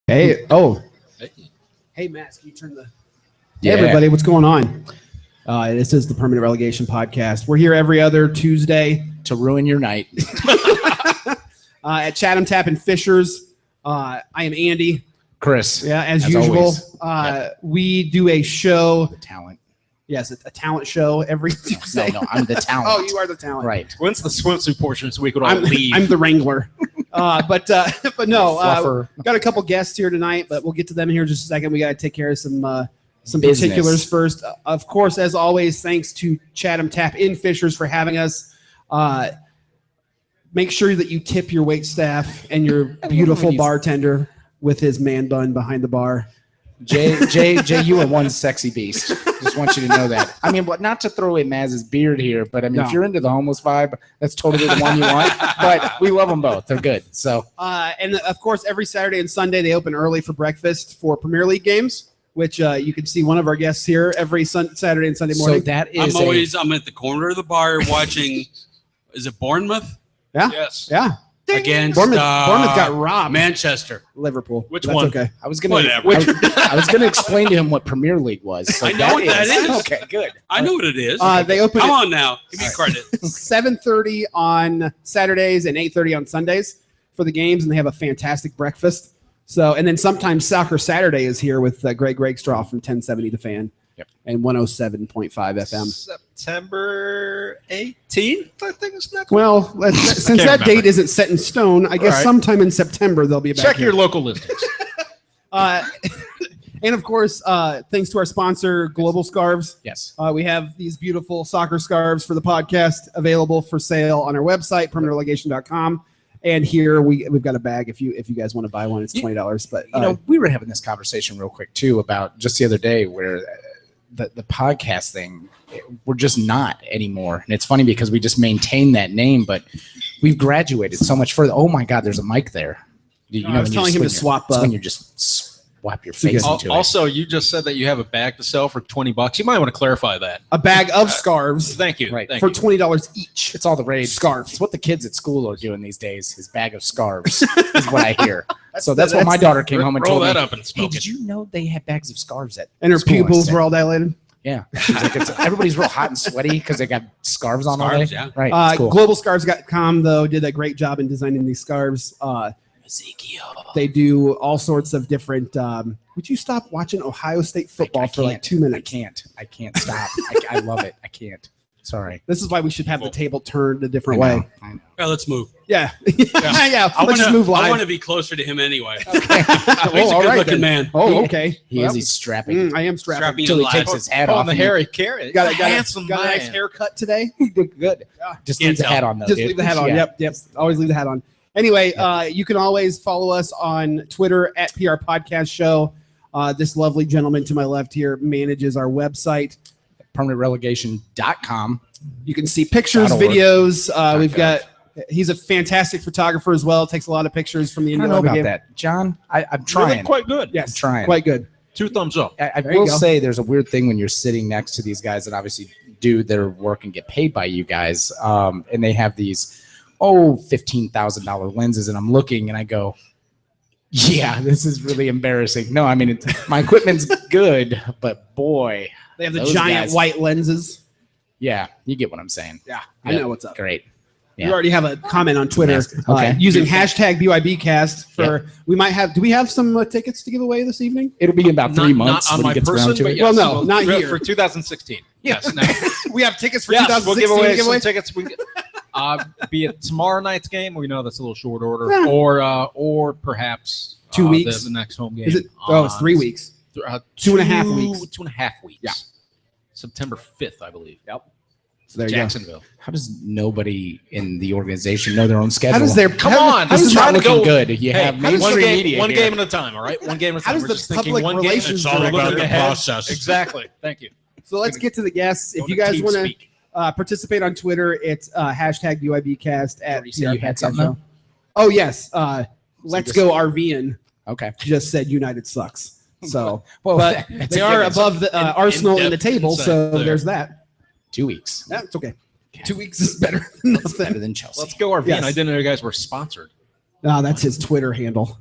Hey, hey, Matt, can you turn the... Hey, everybody, what's going on? This is the Permanent Relegation Podcast. We're here every other Tuesday. To ruin your night. At Chatham Tap and Fishers. I am Andy. Chris. Yeah, as usual. We do a show. The talent. Yes, a talent show every Tuesday. No, I'm the talent. Oh, you are the talent. Right. When's the swimsuit portion so we could all leave? I'm the Wrangler. But no, Fluffer. got a couple guests here tonight, but we'll get to them here in just a second. We got to take care of some Business. particulars first. Of course, as always, thanks to Chatham Tap in Fishers for having us. Make sure that you tip your wait staff and your beautiful bartender with his man bun behind the bar. Jay, you are one sexy beast. Just want you to know that. I mean, not to throw away Maz's beard here, but I mean, if you're into the homeless vibe, that's totally the one you want. But we love them both. They're good. So, and of course, every Saturday and Sunday they open early for breakfast for Premier League games, which you can see one of our guests here every Saturday and Sunday morning. So that is I'm at the corner of the bar watching. Is it Bournemouth? Yeah. Yes. Yeah. Against Bournemouth got robbed. Manchester. Liverpool. Which That's one? Okay. I was gonna Whatever. I was gonna explain to him what Premier League was. So I know what that is. Okay, good. I know what it is. They open Come at on now. Give me credit. 7:30 on Saturdays and 8:30 on Sundays for the games, and they have a fantastic breakfast. So, and then sometimes Soccer Saturday is here with Greg Straw from 1070 The Fan. Yep. And 107.5 FM. September 18th, I think it's next. Well, since that date isn't set in stone, I guess sometime in September they'll be back. Check here. your local listings. And of course, thanks to our sponsor, Global Scarves. Yes. We have these beautiful soccer scarves for the podcast available for sale on our website, permanentrelegation.com. And here we've got a bag. If you guys want to buy one, it's $20. But we were having this conversation real quick too about just the other day where the podcast thing, we're just not anymore. And it's funny because we just maintain that name, but we've graduated so much further. Oh my God, there's a mic there. I was telling him to swap. When you just swap your face into it. Also, you just said that you have a bag to sell for $20. You might want to clarify that. A bag of scarves. Thank you. Right. For $20 each. It's all the rage. Scarves. It's what the kids at school are doing these days. Is bag of scarves is what I hear. That's what my daughter came home and roll told me. that up and Hey, smoke did you know they had bags of scarves at And her school? pupils were all dilated. Yeah. She's like, everybody's real hot and sweaty because they got scarves on all day. Yeah. Right. It's cool. Globalscarves.com, though, did a great job in designing these scarves. Ezekiel. They do all sorts of different. Would you stop watching Ohio State football for like 2 minutes? I can't stop. I love it. I can't. Sorry. This is why we should have the table turned a different way. I know. Yeah, let's move. Yeah. Yeah. Let's just move I live. want to be closer to him anyway. Okay. He's a all right, good-looking then. man. Oh, okay. He's strapping. I am strapping. Strapping Until he live. takes his hat off. on the hairy carrot. Got a handsome nice man. haircut today. Good. Just Can't leave the tell. hat on though. Just dude. leave the hat on. Yeah. Yep. Always leave the hat on. Anyway, you can always follow us on Twitter at PR Podcast Show. This lovely gentleman to my left here manages our website. PermanentRelegation.com. You can see pictures, .org. videos. We've got. He's a fantastic photographer as well. Takes a lot of pictures from the I Indy don't know 11 about game. that, John. I'm Really trying. quite good. Yes, I'm trying. quite good. 2 thumbs up. I There you will go. say there's a weird thing when you're sitting next to these guys that obviously do their work and get paid by you guys, and they have these $15,000 lenses, and I'm looking and I go, yeah, this is really embarrassing. No, I mean my equipment's good, but boy, They have the those giant guys- white lenses. Yeah, you get what I'm saying. Yeah, I know what's up. Great. You already have a comment on Twitter Okay. using hashtag BYBcast for. We might have. Do we have some tickets to give away this evening? It'll be in about 3 months Not on when my he gets person, around to but it. yes, Well, no, not for here. For 2016. Yes. No. We have tickets for Yes, 2016 we'll give away to give some away. tickets. Be it tomorrow night's game. We know that's a little short order, Yeah. or perhaps 2 weeks. The next home game. Is it? Oh, it's 3 weeks. 2.5 weeks. 2.5 weeks. Yeah. September 5th, I believe. Yep. So there you Jacksonville. How does nobody in the organization know their own schedule? How does their Come on, This is trying not to looking go- good. You Hey, have one mainstream game, media one here. game at a time. All right, one game at a How time. does We're the just thinking public one game. relations It's all director- about the Looking ahead. process. Exactly. Thank you. So let's get to the guests. If Go you to guys team want to speak. participate on Twitter, it's hashtag BYBcast at You said you had PR something, Show. Oh yes, let's just- go RVing. Okay. Just said United sucks. So, Well, but that's they a are given. above the Arsenal in the in-depth table, insight so there. there's that. 2 weeks. That's okay. 2 weeks is better than Better nothing. than Chelsea. Let's go RV. Yes. I didn't know you guys were sponsored. No, that's his Twitter handle.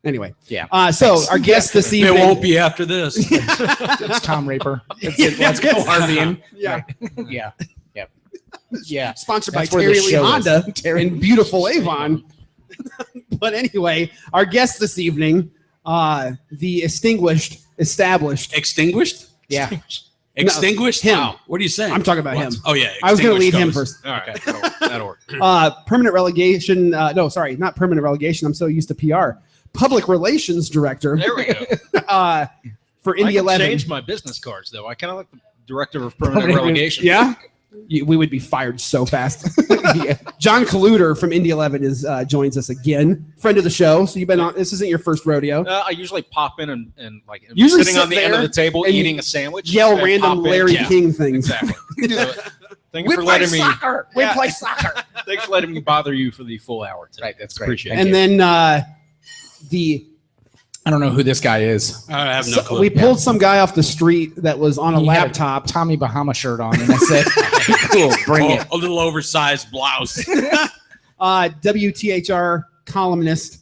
Anyway, yeah. So our guest this evening. It won't be after this. It's Tom Raper. Let's go, Harvian. Yeah. Yeah. Yeah. Sponsored by That's where Terry the Lee show Honda is. Terry. and beautiful Avon. But anyway, our guest this evening, the established. Extinguished? Yeah. Extinguished? him. Wow. What are you saying? I'm talking about What? him. Oh, yeah. I was going to lead him Extinguished first. All right, that'll work. Permanent relegation. No, sorry, not permanent relegation. I'm so used to PR. Public relations director There we go. for I Indy can 11. change my business cards though. I kind of like the director of permanent relegation. Yeah, we would be fired so fast. Yeah. John Koluder from Indy 11 joins us again, friend of the show. So you've been on. This isn't your first rodeo. I usually pop in and like Usually sitting on sit the end of there the table and eating a sandwich. Yell and random pop in. Larry Yeah, King things. Exactly. So, thank We you for play letting me. soccer. We Yeah. play soccer. Thanks for letting me bother you for the full hour today. Right, that's great. Appreciate Thank it. And then I don't know who this guy is. I have no clue. we pulled some guy off the street that was on a He had laptop. Tommy Bahama shirt on, and I said, "Cool, bring it." A little oversized blouse. WTHR columnist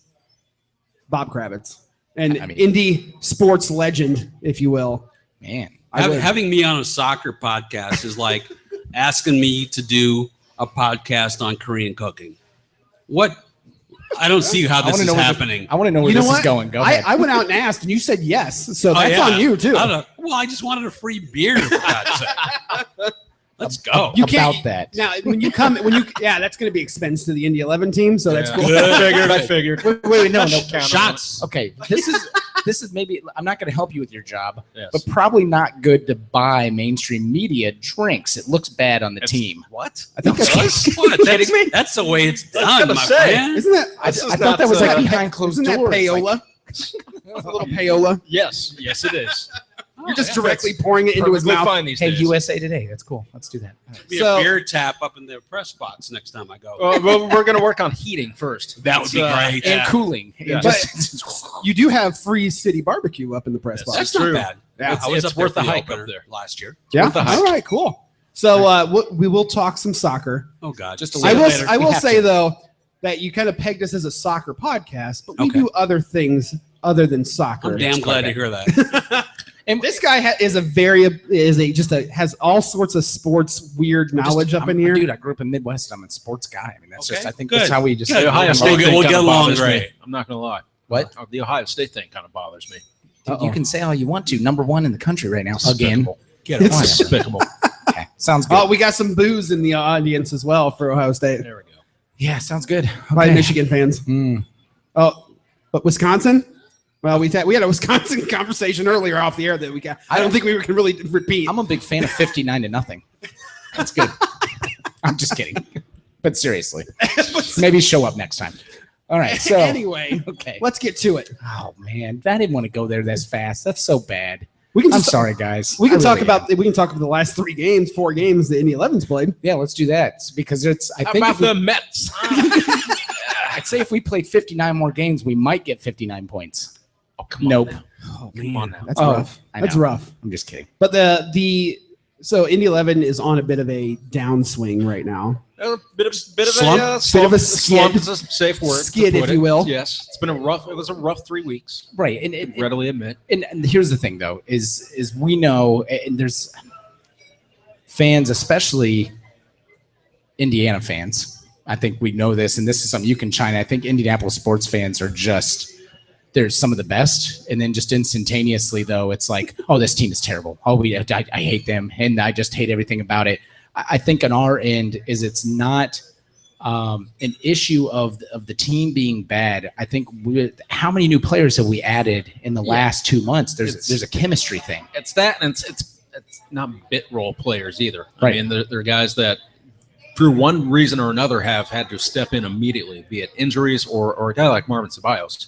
Bob Kravitz, and I mean- Indy sports legend, if you will. Man, Having me on a soccer podcast is like asking me to do a podcast on Korean cooking. What? I don't see how this is happening. I want to know where You know this what? is going. Go ahead. I went out and asked, and you said yes. So Oh, that's yeah. on you too. Well, I just wanted a free beer. For God's sake. Let's go. You about can't- that. Now, that's going to be expense to the Indy 11 team. So that's Yeah. cool. I figured. Wait, no. Count on Shots. Okay, this is maybe I'm not going to help you with your job, Yes. but probably not good to buy mainstream media drinks. It looks bad on the It's- team. What? I think that's What? That's the way it's done, gonna my say. friend. Isn't that? I This is thought not, that was like uh, behind closed Isn't that doors. payola? Like, A little payola. Yes, it is. You're just directly pouring it into his Perfectly mouth. fine these hey, days. USA Today. That's cool. Let's do that. Be So- a beer tap up in the press spots next time I go. Well, we're going to work on heating first. That would be great. And cooling. Yeah. And just- You do have free city barbecue up in the press Yes. box. That's true. not bad. Yeah. I was It's up there worth for the hike opener up there. last year. Yeah. worth the hype. All right. Cool. So we will talk some soccer. Oh God, Just a I little will. later. I We will have say to. though that you kind of pegged us as a soccer podcast, but we Okay. do other things other than soccer. I'm damn glad to hear that. And this guy has all sorts of sports weird knowledge up in here. Dude, I grew up in Midwest. I'm a sports guy. I mean, that's Okay, just. I think good. that's how we just. Good. The Ohio We'll State get- thing we'll kinda get along bothers me. great. I'm not going to lie. What? The Ohio State thing kind of bothers me. Dude, you can say all you want to. Number one in the country right now. Again. Despicable. Get It's it. It's despicable. Okay, sounds good. Oh, we got some booze in the audience as well for Ohio State There we go. Yeah, sounds good. by Okay. Michigan fans. Mm. Oh, but Wisconsin. Well, we had a Wisconsin conversation earlier off the air that we got. I don't think we can really repeat. I'm a big fan of 59-0. That's good. I'm just kidding. But seriously, maybe show up next time. All right. So anyway, okay. let's get to it. Oh man, I didn't want to go there this fast. That's so bad. We can I'm just sorry, guys. We can I talk really about the last 4 games the Indy 11's played. Yeah, let's do that because it's. I How think about if we- the Mets? I'd say if we played 59 more games, we might get 59 points. Oh, come on. Nope. now. Oh, come on now. That's Oh, rough. I That's know. rough. I'm just kidding. But so Indy 11 is on a bit of a downswing right now. A bit of Slump? a Bit of a slump skid. is a safe word. to Skid, put if it. you will. Yes, it was a rough 3 weeks. Right, Readily admit. and here's the thing though is we know, and there's fans, especially Indiana fans. I think we know this, and this is something you can chime in. I think Indianapolis sports fans are they're some of the best, and then just instantaneously though, it's like, oh, this team is terrible. Oh, I hate them, and I just hate everything about it. I think on our end is it's not an issue of the team being bad. I think how many new players have we added in the last 2 months? There's a chemistry thing. It's that, and it's not bit role players either. Right. I mean, they're guys that, through one reason or another, have had to step in immediately, be it injuries or a guy like Marvin Ceballos.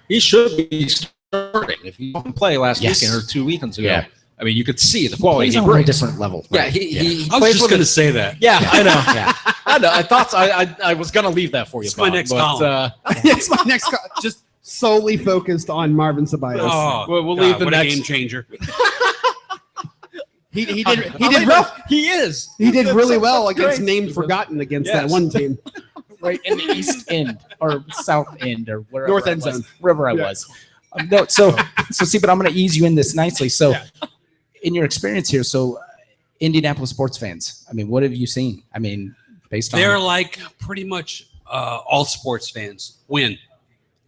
He should be starting. If he didn't play last Yes. weekend or 2 weekends ago, Yeah. I mean, you could see the He quality plays he on a brings. different level. Yeah, Right. he I was plays just with going to a- say that. Yeah, I know. Yeah. I know. I was going to leave that for you. It's my Bob, next but, column. It's my next just solely focused on Marvin Ceballos. Oh, We'll God, leave the what next- a game changer. He did rough. He is. He did That's- really that's well against great. named forgotten against Yes. that one team. right in the east end or south end or wherever North end zone, wherever I was. No, so see, but I'm going to ease you in this nicely. So, in your experience here, so Indianapolis sports fans, I mean, what have you seen? I mean, based on they're like pretty much all sports fans win,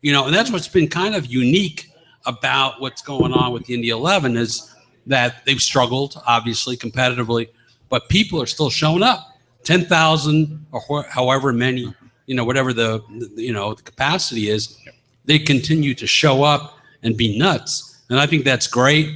and that's what's been kind of unique about what's going on with the Indy 11 is that they've struggled, obviously, competitively, but people are still showing up. 10,000 or however many, whatever the capacity is, they continue to show up and be nuts. And I think that's great.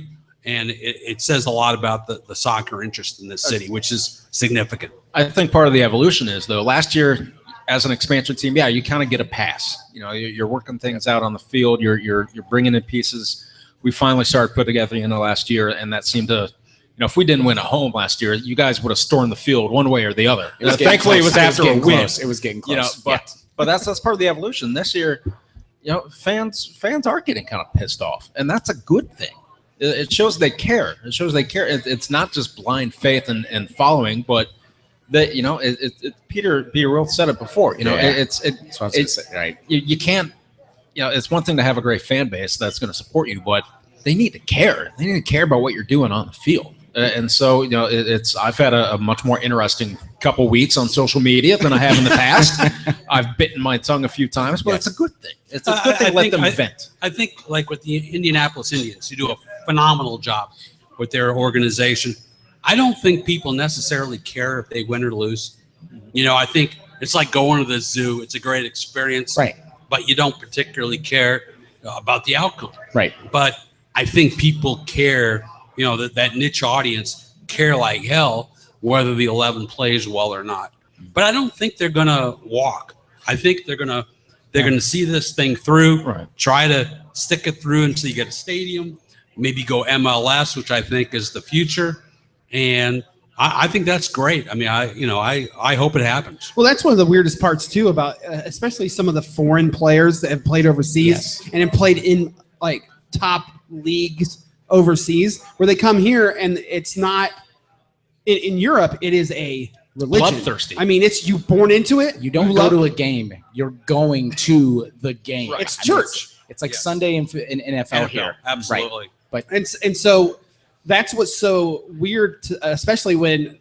And it says a lot about the soccer interest in this city, which is significant. I think part of the evolution is, though, last year as an expansion team, you kind of get a pass. You're working things out on the field. You're bringing in pieces. We finally started putting together the end of last year, and that seemed to, if we didn't win at home last year, you guys would have stormed the field one way or the other. Thankfully, it was after a win. It was getting close. But that's part of the evolution. This year, fans are getting kind of pissed off, and that's a good thing. It shows they care. It shows they care. It's not just blind faith and following, but that Peter Wilth said it before. It's right. You can't. It's one thing to have a great fan base that's going to support you, but they need to care. They need to care about what you're doing on the field. And so, I've had a much more interesting couple weeks on social media than I have in the past. I've bitten my tongue a few times, but it's a good thing. It's a good thing. Let them vent. I think, like with the Indianapolis Indians, you do a phenomenal job with their organization. I don't think people necessarily care if they win or lose. I think it's like going to the zoo. It's a great experience, right? But you don't particularly care about the outcome, right? But I think people care. That niche audience care like hell whether the 11 plays well or not. But I don't think they're gonna walk. I think they're gonna see this thing through. Right. Try to stick it through until you get a stadium. Maybe go MLS, which I think is the future. And I think that's great. I mean, I hope it happens. Well, that's one of the weirdest parts too about, especially some of the foreign players that have played overseas and have played in like top leagues overseas, where they come here and it's not in Europe. It is a religion. Bloodthirsty. I mean, it's you born into it. You don't go to a game. You're going to the game. Right. It's church. It's like Sunday in NFL here. Absolutely. Right. But and so that's what's so weird, especially when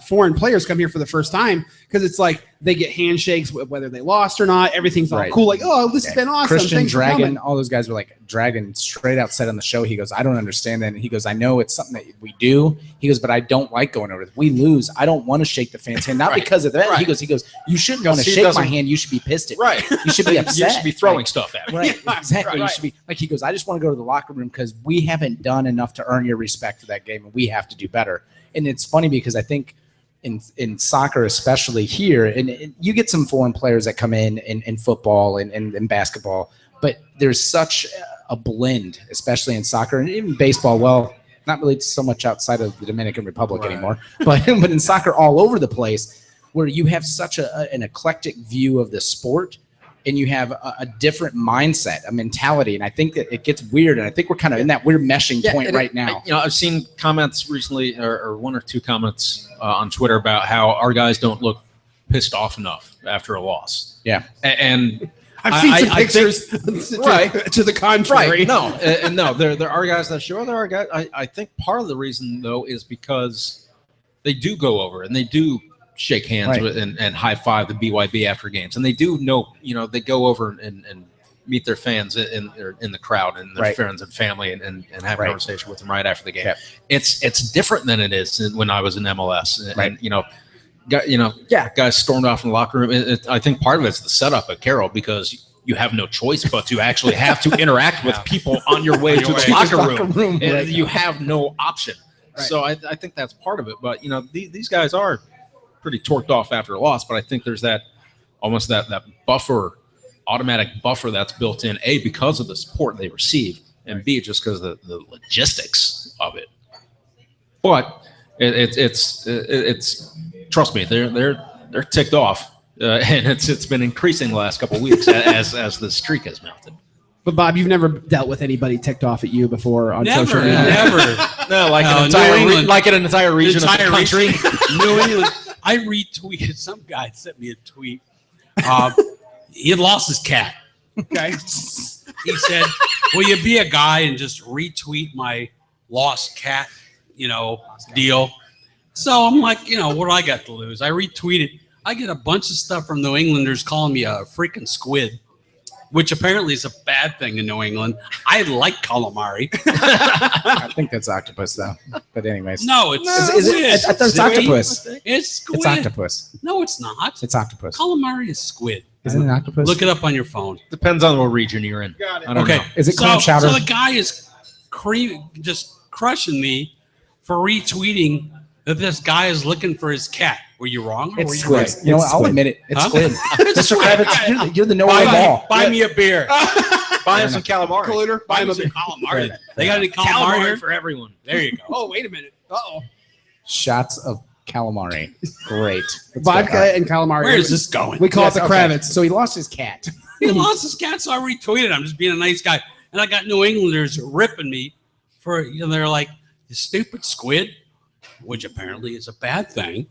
foreign players come here for the first time, because it's like they get handshakes whether they lost or not. Everything's all cool. Like, oh, this has been awesome. Christian, Thanks Dragon, all those guys were like, Dragon straight out said on the show, he goes, I don't understand that. And he goes, I know it's something that we do. He goes, but I don't like going over. If we lose, I don't want to shake the fan's hand. Not because of that. Right. He goes, you shouldn't want to shake my hand. You should be pissed at me. Right. You should be upset. You should be throwing stuff at me. Right. Exactly. You should be like, he goes, I just want to go to the locker room because we haven't done enough to earn your respect for that game, and we have to do better. And it's funny because I think in soccer, especially here, and you get some foreign players that come in football and basketball, but there's such a blend, especially in soccer and even baseball. Well, not really so much outside of the Dominican Republic anymore, but in soccer all over the place, where you have such an eclectic view of the sport, and you have a different mindset, a mentality. And I think that it gets weird. And I think we're kind of in that weird meshing point right now. I've seen comments recently, or one or two comments on Twitter about how our guys don't look pissed off enough after a loss. Yeah. And I've seen some pictures to the contrary. Right. No, there are guys that show. There are guys. I think part of the reason, though, is because they do go over and they do shake hands with and high five the BYB after games, and they do know, they go over and meet their fans in the crowd and their friends and family and have a conversation with them right after the game. Yeah. It's different than it is when I was in MLS. And, guys stormed off in the locker room. I think part of it's the setup at Carroll, because you have no choice but to actually have to interact with people on your way to the locker room. And you have no option. Right. So I think that's part of it. But these guys are pretty torqued off after a loss, but I think there's that almost that buffer, automatic buffer that's built in, A, because of the support they receive, and B, just because of the logistics of it. But it's trust me, they're ticked off, and it's been increasing the last couple of weeks as the streak has mounted. But Bob, you've never dealt with anybody ticked off at you before on social media? Never. No, like an entire region of the country. New England. I retweeted, some guy sent me a tweet He had lost his cat. Okay. He said, "Will you be a guy and just retweet my lost cat, deal?" So I'm like, what do I got to lose? I retweeted. I get a bunch of stuff from New Englanders calling me a freaking squid, which apparently is a bad thing in New England. I like calamari. I think that's octopus, though. But anyways. No, it's Is it? I thought it's octopus. It's squid. It's octopus. No, it's not. It's octopus. Calamari is squid. Isn't it octopus? Look it up on your phone. Depends on what region you're in. Got it. I don't know. Is it clam chowder? So the guy is just crushing me for retweeting that this guy is looking for his cat. Were you wrong? Or It's were you squid. right? You know what? I'll admit it. It's Huh? squid. It's Mr. squid. Kravitz, you're the know-it-all. Buy me a beer. Buy him some calamari. Koluder, Buy buy me him some a calamari. They got any calamari here? for everyone. There you go. Oh, wait a minute. Uh-oh. Shots of calamari. Great. Let's Vodka go. All right. and calamari. Where is this going? We call Yes, it the okay. Kravitz. So he lost his cat. He lost his cat, so I retweeted. I'm just being a nice guy. And I got New Englanders ripping me for, they're like, "You stupid squid," which apparently is a bad thing.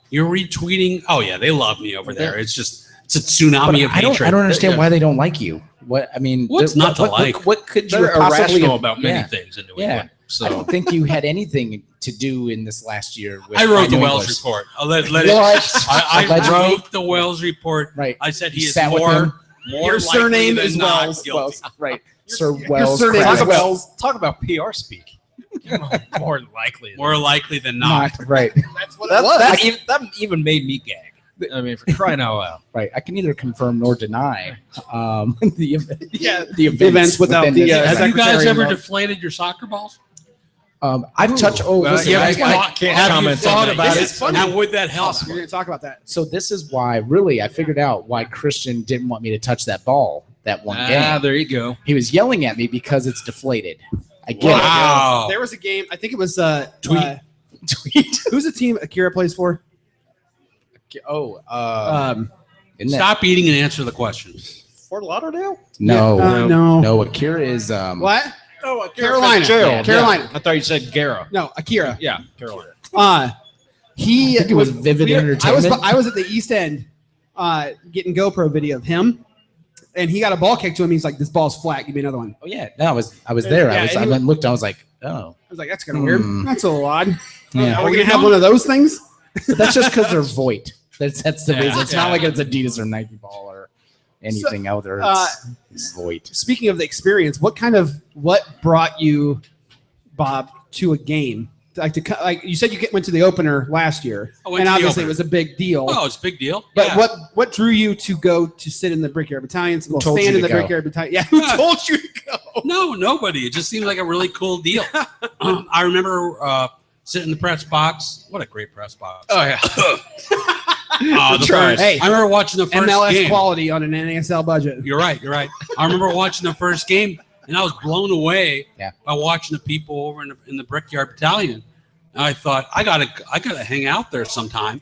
You're retweeting. Oh, yeah, they love me over there. It's a tsunami of I don't hatred. understand why they don't like you. What I mean, What's not to like? What could you They're possibly irrational have, about many yeah. things in New Yeah. England. I So don't think you had anything to do in this last year. With I wrote the New Wells English. report. I'll let it. What? I Allegedly? wrote the Wells report. Right. I said he You is sat with more him? Your likely surname than is not Wells. guilty. Wells, right. Sir Wells. surname Kravitz. is Wells. talk about PR speak. More likely. More likely than not. Not right. That's what it was. That even made me gag. I mean, for crying out loud. Right. I can neither confirm nor deny the Yeah. the events without within the, this. Has Have you guys secretary ever involved. deflated your soccer balls? I've touched. Oh, Well, listen, yeah, I- can't Have you comment on thought that. about This it? is funny. And would that help? Awesome. We're going to talk about that. so this is why, really, I figured out why Christian didn't want me to touch that ball that one game. There you go. He was yelling at me because it's deflated. I get Wow. There was a game. I think it was Tweet. it. Tweet. who's the team Akira plays for? Oh, isn't that- Stop eating and answer the question. Fort Lauderdale? No, no. no. Akira is What? Oh, Carolina. Fitzgerald. Carolina. I thought you said Gara. No, Akira. Yeah, Carolina. He I think it was Vivid Entertainment. I was at the East End getting GoPro video of him, and he got a ball kicked to him. He's like, "This ball's flat. Give me another one." Oh yeah, no, I was there. Yeah, I and he went and looked. I was like, oh, I was like, "That's kind of weird. That's a little odd." yeah. Are we gonna have one of those things? But that's just because they're Voight. That's the Yeah, reason. It's yeah. not like it's Adidas or Nike ball or anything out there. It's Voight. Speaking of the experience, what brought you, Bob, to a game? Like you said, you went to the opener last year, I went and to the obviously it opener. was a big deal. Oh, it's a big deal. But Yeah. what drew you to go to sit in the Brickyard Battalion? Well, told stand you in to the go? Brickyard Battalion. Yeah, who told you to go? No, nobody. It just seemed like a really cool deal. I remember sitting in the press box. What a great press box. Oh, yeah. The first, Hey, I remember watching the first MLS game. quality on an NASL budget. You're right. I remember watching the first game, and I was blown away by watching the people over in the Brickyard Battalion. And I thought, I gotta hang out there sometime.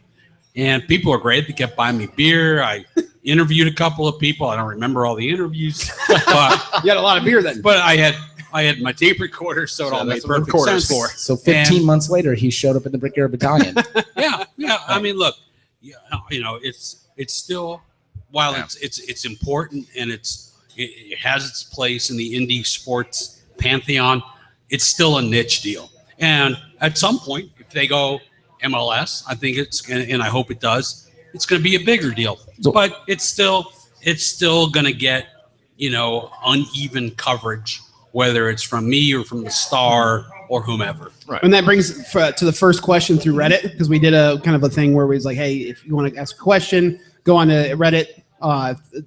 And people were great. They kept buying me beer. I interviewed a couple of people. I don't remember all the interviews, but You had a lot of beer then. I had my tape recorder, so it all made that's what perfect recorder's sense. for. So 15 months later, he showed up in the Brickyard Battalion. Yeah. I mean, look, it's still, while it's important and it has its place in the indie sports pantheon, it's still a niche deal. And at some point, if they go MLS, I think and I hope it does, it's going to be a bigger deal. So- But it's still going to get uneven coverage, whether it's from me or from the Star or whomever. And that brings to the first question through Reddit, because we did a kind of a thing where we was like, hey, if you want to ask a question, go on to Reddit.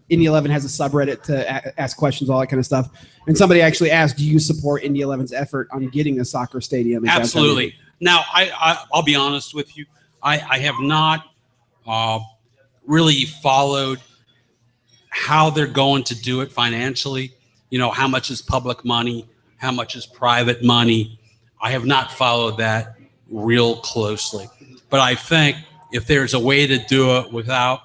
Indy 11 has a subreddit to ask questions, all that kind of stuff. And somebody actually asked, do you support Indy 11's effort on getting a soccer stadium? in Absolutely. Now, I'll be honest with you. I have not really followed how they're going to do it financially. How much is public money? How much is private money? I have not followed that real closely. But I think if there's a way to do it without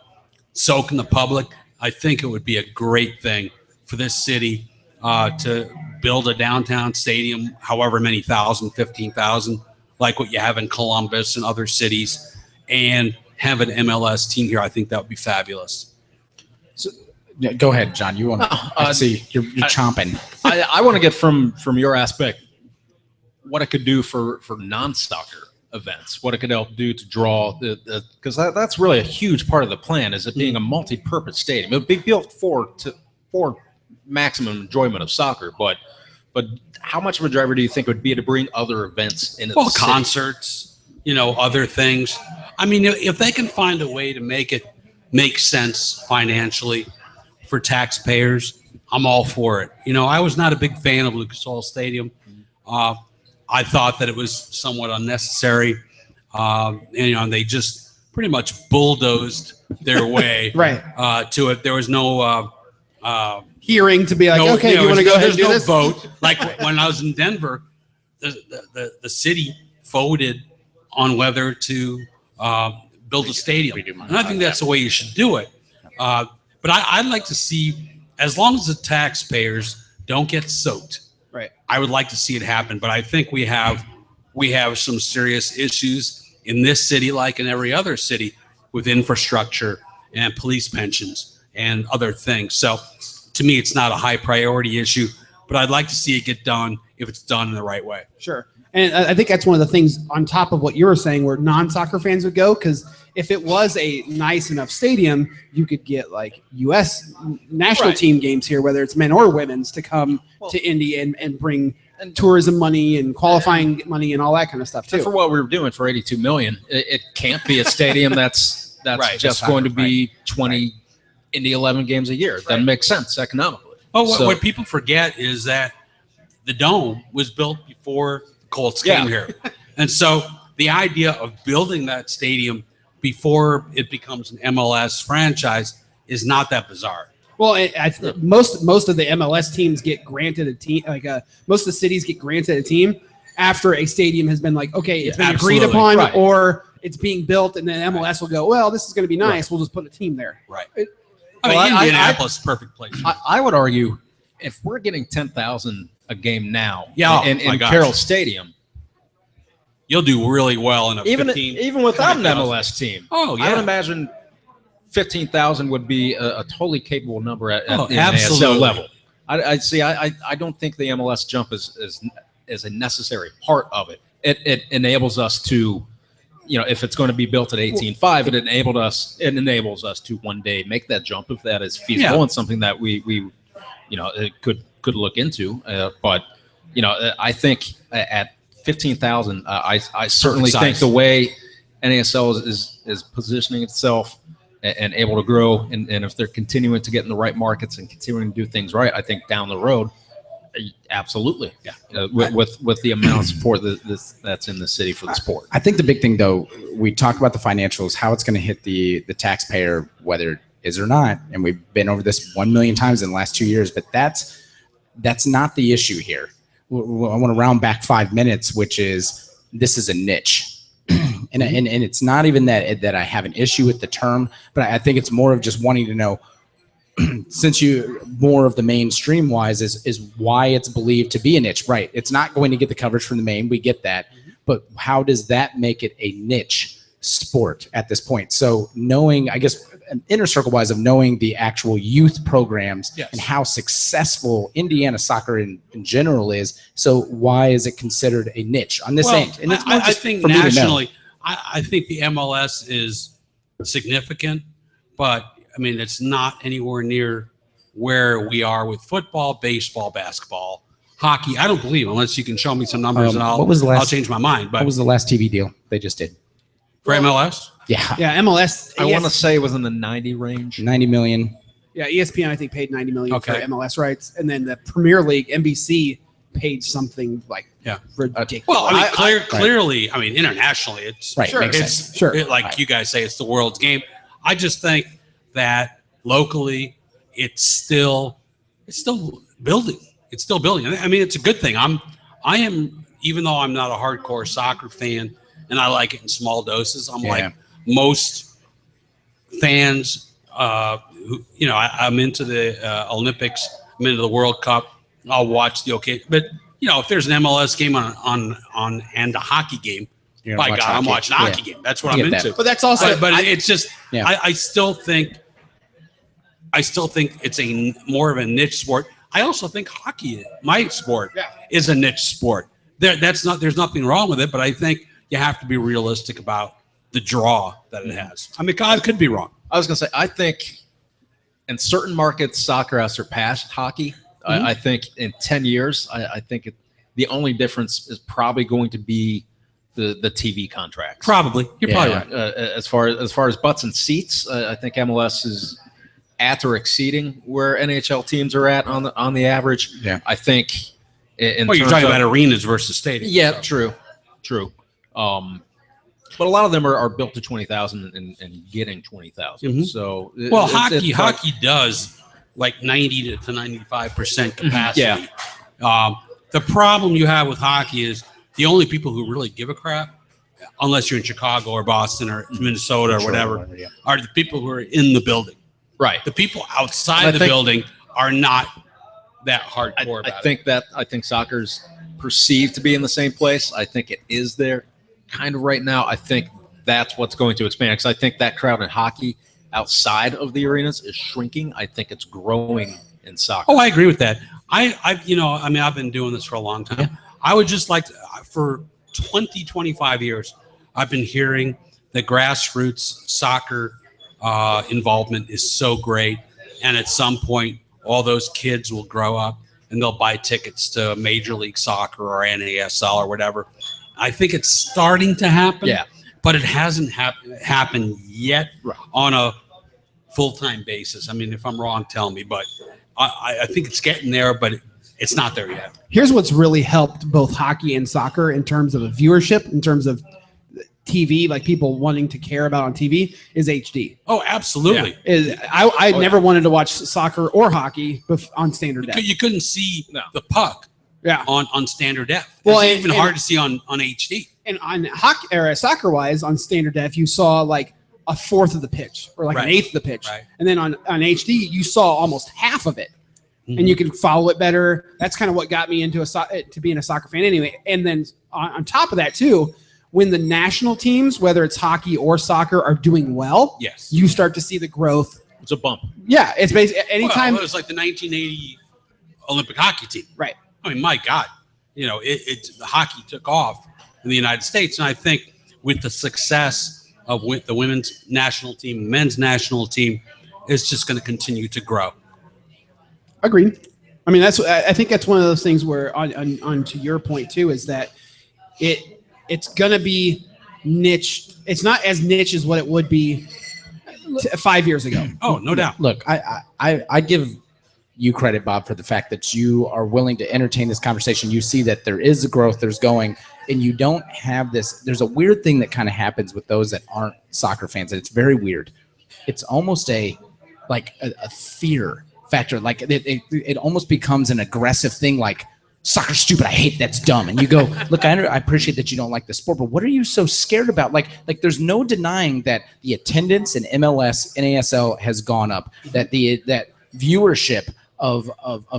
soaking the public, I think it would be a great thing for this city to build a downtown stadium, however many thousand, 15,000, like what you have in Columbus and other cities, and have an MLS team here. I think that would be fabulous. So, yeah, go ahead, John. You want to see? You're chomping. I want to get from your aspect what it could do for non-soccer events, what it could help do to draw because that's really a huge part of the plan, is it being a multi-purpose stadium. It'll be built for maximum enjoyment of soccer, but how much of a driver do you think it would be to bring other events into the city? Concerts, other things. I mean, if they can find a way to make it make sense financially for taxpayers, I'm all for it. I was not a big fan of Lucas Oil Stadium. I thought that it was somewhat unnecessary. And they just pretty much bulldozed their way to it. There was no hearing to be like, okay, you want to go ahead and do this? Vote. Like when I was in Denver, the city voted on whether to build a stadium. And I think that's the way you should do it. But I'd like to see, as long as the taxpayers don't get soaked, I would like to see it happen. But I think we have some serious issues in this city, like in every other city, with infrastructure and police pensions and other things. So to me, it's not a high priority issue, but I'd like to see it get done if it's done in the right way. Sure. And I think that's one of the things on top of what you were saying where non-soccer fans would go, because if it was a nice enough stadium, you could get like U.S. national team games here, whether it's men or women's, to come to Indy and bring tourism money and qualifying money and all that kind of stuff too. And for what we were doing for $82 million, it can't be a stadium that's just going to be 20 Indy 11 games a year. It doesn't make sense economically. Oh, what people forget is that the Dome was built before the Colts came here. And so the idea of building that stadium before it becomes an MLS franchise is not that bizarre. Well, most of the MLS teams get granted a team, most of the cities get granted a team after a stadium has been like, okay, it's been agreed upon, or it's being built, and then MLS will go, well, this is going to be nice. We'll just put a team there. Right. Indianapolis is a perfect place. I would argue if we're getting 10,000 a game now in Carroll Stadium, you'll do really well in a even without an MLS team. Oh, yeah. I would imagine 15,000 would be a totally capable number at the absolutely. ASL level. I don't think the MLS jump is a necessary part of it. It enables us to, if it's going to be built at 18.5, it enables us to one day make that jump if that is feasible and something that we could look into. But I think at 15,000, I certainly think the way NASL is positioning itself and able to grow, and if they're continuing to get in the right markets and continuing to do things right, I think down the road, absolutely, with the amount of support that's in the city for the sport. I think the big thing, though, we talk about the financials, how it's going to hit the taxpayer, whether it is or not, and we've been over this 1 million times in the last 2 years, but that's not the issue here. I want to round back 5 minutes, which is this is a niche. And it's not even that I have an issue with the term, but I think it's more of just wanting to know, since you more of the mainstream wise is why it's believed to be a niche, right? It's not going to get the coverage from the main. We get that, but how does that make it a niche sport at this point? So knowing, I guess, an inner circle wise of knowing the actual youth programs and how successful Indiana soccer in general is. So why is it considered a niche on this end? And it's I think nationally, I think the MLS is significant, but I mean, it's not anywhere near where we are with football, baseball, basketball, hockey. I don't believe, unless you can show me some numbers, and I'll change my mind. But what was the last TV deal they just did for MLS? Yeah, MLS. I want to say it was in the 90 range. 90 million. Yeah, ESPN I think paid 90 million for MLS rights, and then the Premier League, NBC, paid something like ridiculous. Well, I mean, clearly, I mean, internationally, it's like you guys say, it's the world's game. I just think that locally, it's still building. It's still building. I mean, it's a good thing. I am, even though I'm not a hardcore soccer fan, and I like it in small doses. I'm like most fans. I'm into the Olympics. I'm into the World Cup. I'll watch the but if there's an MLS game on and a hockey game, You're My gonna God, watch I'm hockey. watching a hockey game. That's what I I'm get that. into. But that's also, But it's just, Yeah. I still think it's a more of a niche sport. I also think hockey, my sport, is a niche sport. There's nothing wrong with it, but I think you have to be realistic about the draw that it has. I mean, God, could be wrong. I was going to say, I think in certain markets, soccer has surpassed hockey. I think in 10 years, I think the only difference is probably going to be the TV contracts. Probably. You're probably right. As far as butts and seats, I think MLS is at or exceeding where NHL teams are at on the average. Yeah. I think Well, you're talking about arenas versus stadiums. Yeah, true. But a lot of them are built to 20,000 and getting 20,000. Mhm. So Well, hockey does like 90 to 95% capacity. Yeah. The problem you have with hockey is the only people who really give a crap, unless you're in Chicago or Boston or Minnesota or whatever, are the people who are in the building. Right. The people outside the building are not that hardcore about it. I think soccer's perceived to be in the same place. I think it is there kind of right now. I think that's what's going to expand, because I think that crowd in hockey outside of the arenas is shrinking. I think it's growing in soccer. Oh, I agree with that. I've been doing this for a long time. Yeah. I would just like to, for 25 years, I've been hearing the grassroots soccer involvement is so great. And at some point, all those kids will grow up and they'll buy tickets to Major League Soccer or NASL or whatever. I think it's starting to happen, but it hasn't happened yet on a full-time basis. I mean, if I'm wrong, tell me, but I think it's getting there, but it's not there yet. Here's what's really helped both hockey and soccer in terms of viewership, in terms of TV, like people wanting to care about on TV, is HD. Oh, absolutely. Yeah. I never wanted to watch soccer or hockey on standard def. You couldn't see the puck on standard def. Well, it's even hard to see on HD. And on hockey or soccer-wise, on standard def, you saw like a fourth of the pitch or like an eighth of the pitch. Right. And then on HD, you saw almost half of it. Mm-hmm. And you can follow it better. That's kind of what got me into to being a soccer fan anyway. And then on top of that too, when the national teams, whether it's hockey or soccer, are doing well, you start to see the growth. It's a bump. Yeah, it's basically anytime. Well, it was like the 1980 Olympic hockey team. Right. I mean, my God, the hockey took off in the United States. And I think with the success of the women's national team, men's national team, it's just going to continue to grow. Agreed. I mean, I think that's one of those things where on to your point too, is that it's going to be niche. It's not as niche as what it would be 5 years ago. Oh, no doubt. Look, I give you credit, Bob, for the fact that you are willing to entertain this conversation. You see that there is a growth, there's going, and you don't have this. There's a weird thing that kind of happens with those that aren't soccer fans, and it's very weird. It's almost a fear factor. Like it almost becomes an aggressive thing, like soccer's stupid, I hate, that's dumb. And you go, look, I appreciate that you don't like the sport, but what are you so scared about? Like there's no denying that the attendance in MLS, NASL has gone up, that that viewership of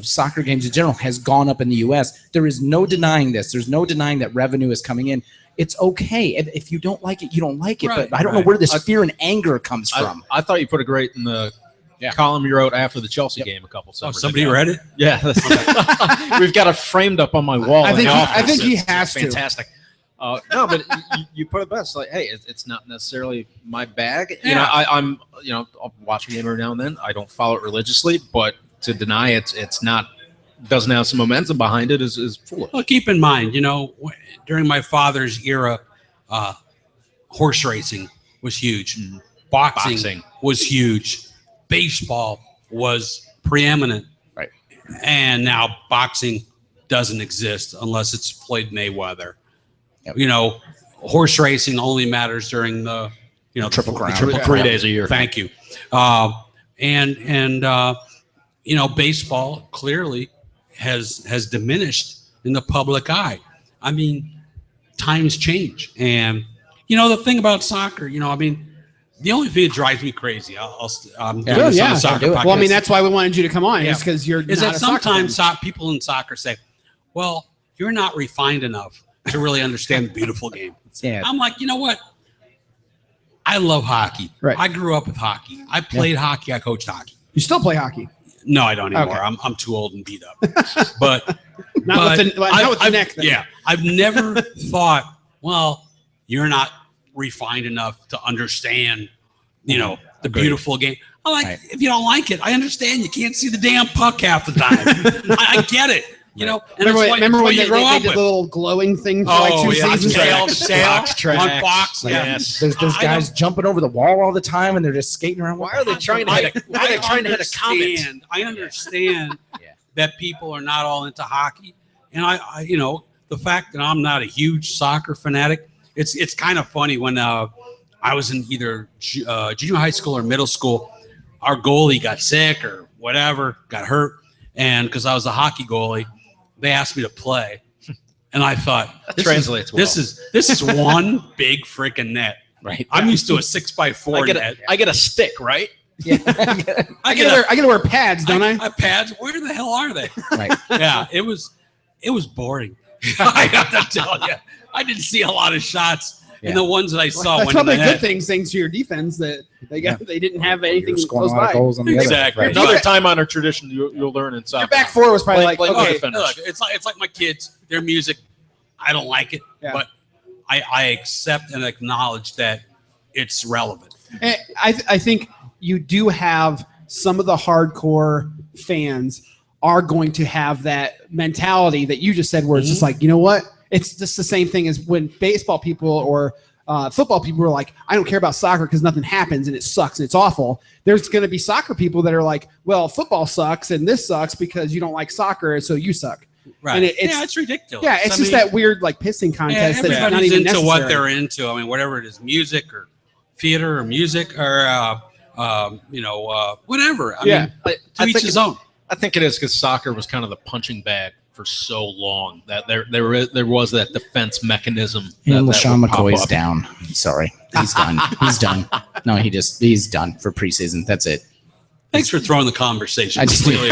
soccer games in general has gone up in the US. There is no denying this. There's no denying that revenue is coming in. It's okay. If you don't like it, you don't like it. Right, but I don't know where this fear and anger comes from. I thought you put it great in the column you wrote after the Chelsea game a couple summers somebody ago. read it? Yeah. We've got it framed up on my wall. I think he has to. Fantastic. No, but you put it best. Like, hey, it's not necessarily my bag. Yeah. I'm I'll watch a game every now and then. I don't follow it religiously, but to deny it's not, doesn't have some momentum behind it is foolish. Well, keep in mind, during my father's era, horse racing was huge. Mm-hmm. Boxing was huge. Baseball was preeminent. Right. And now boxing doesn't exist unless it's Floyd Mayweather. Yep. Horse racing only matters during the Triple Crown. 3 days a year. Thank you. Baseball clearly has diminished in the public eye. I mean, times change. And, the thing about soccer, the only thing that drives me crazy, I'm doing this on a soccer podcast. Well, I mean, that's why we wanted you to come on, is because you're is not that a soccer sometimes fan. people in soccer say, well, you're not refined enough to really understand the beautiful game. Yeah. I'm like, you know what? I love hockey. Right. I grew up with hockey. I played hockey. I coached hockey. You still play hockey? No, I don't anymore. Okay. I'm too old and beat up. But Not with the neck. Then. Yeah, I've never thought, well, you're not refined enough to understand, the beautiful game. I'm like, if you don't like it, I understand. You can't see the damn puck half the time. I get it. And remember when you they grow up did the with. little glowing thing for like 2 seasons? Box tracks. On Fox. Yes. There's guys jumping over the wall all the time, and they're just skating around. Why are they trying to hit a comment? I understand that people are not all into hockey, and I the fact that I'm not a huge soccer fanatic. It's kind of funny when I was in either junior high school or middle school. Our goalie got sick or whatever, got hurt, and because I was a hockey goalie, they asked me to play, and I thought this is one big freaking net. Right. I'm used to a 6x4 net. I get a stick, right? Yeah. I gotta wear pads, don't I? Pads. Where the hell are they? Right. Yeah, it was boring. I have to tell you, I didn't see a lot of shots. And the ones that I saw, that's probably a good thing, thanks to your defense that they didn't have anything close by. Goals on the Exactly. Other, Another time honored tradition you'll learn in soccer. Your back four was probably okay. Look, it's like my kids. Their music, I don't like it, but I accept and acknowledge that it's relevant. And I think you do have some of the hardcore fans are going to have that mentality that you just said, where it's just like, you know what? It's just the same thing as when baseball people or football people are like, I don't care about soccer because nothing happens and it sucks and it's awful. There's going to be soccer people that are like, well, football sucks and this sucks because you don't like soccer, so you suck. Right. And it's ridiculous. Yeah, it's just that weird like pissing contest that's not even into necessary. what they're into. I mean, whatever it is, music or theater or music or whatever. I mean, to each his own. I think it is because soccer was kind of the punching bag for so long that there was that defense mechanism. And LaShawn McCoy's down. Sorry, he's done. He's done. No, he's done for preseason. That's it. Thanks for throwing the conversation. I just because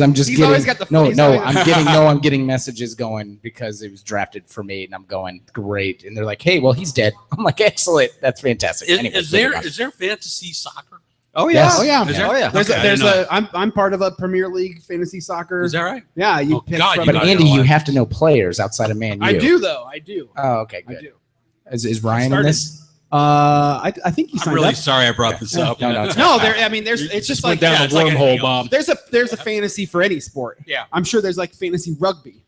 I'm just He's getting always got the I'm getting messages going because it was drafted for me, and I'm going great, and they're like, hey, well, he's dead. I'm like, excellent, that's fantastic. Is there fantasy soccer? Oh yeah, Yes. Oh yeah, Is there? oh yeah. There's I'm part of a Premier League fantasy soccer. Is that right? Yeah, you pick God, from. But gotta Andy, know you it. have to know players outside of Man U. I do though. I do. Oh, okay, I good. do. Is Ryan in this? I think he I'm signed really up. sorry I brought this up. No, it's No, there. I mean, it's just like went down it's a like wormhole, Bob. there's a fantasy for any sport. Yeah. I'm sure there's like fantasy rugby.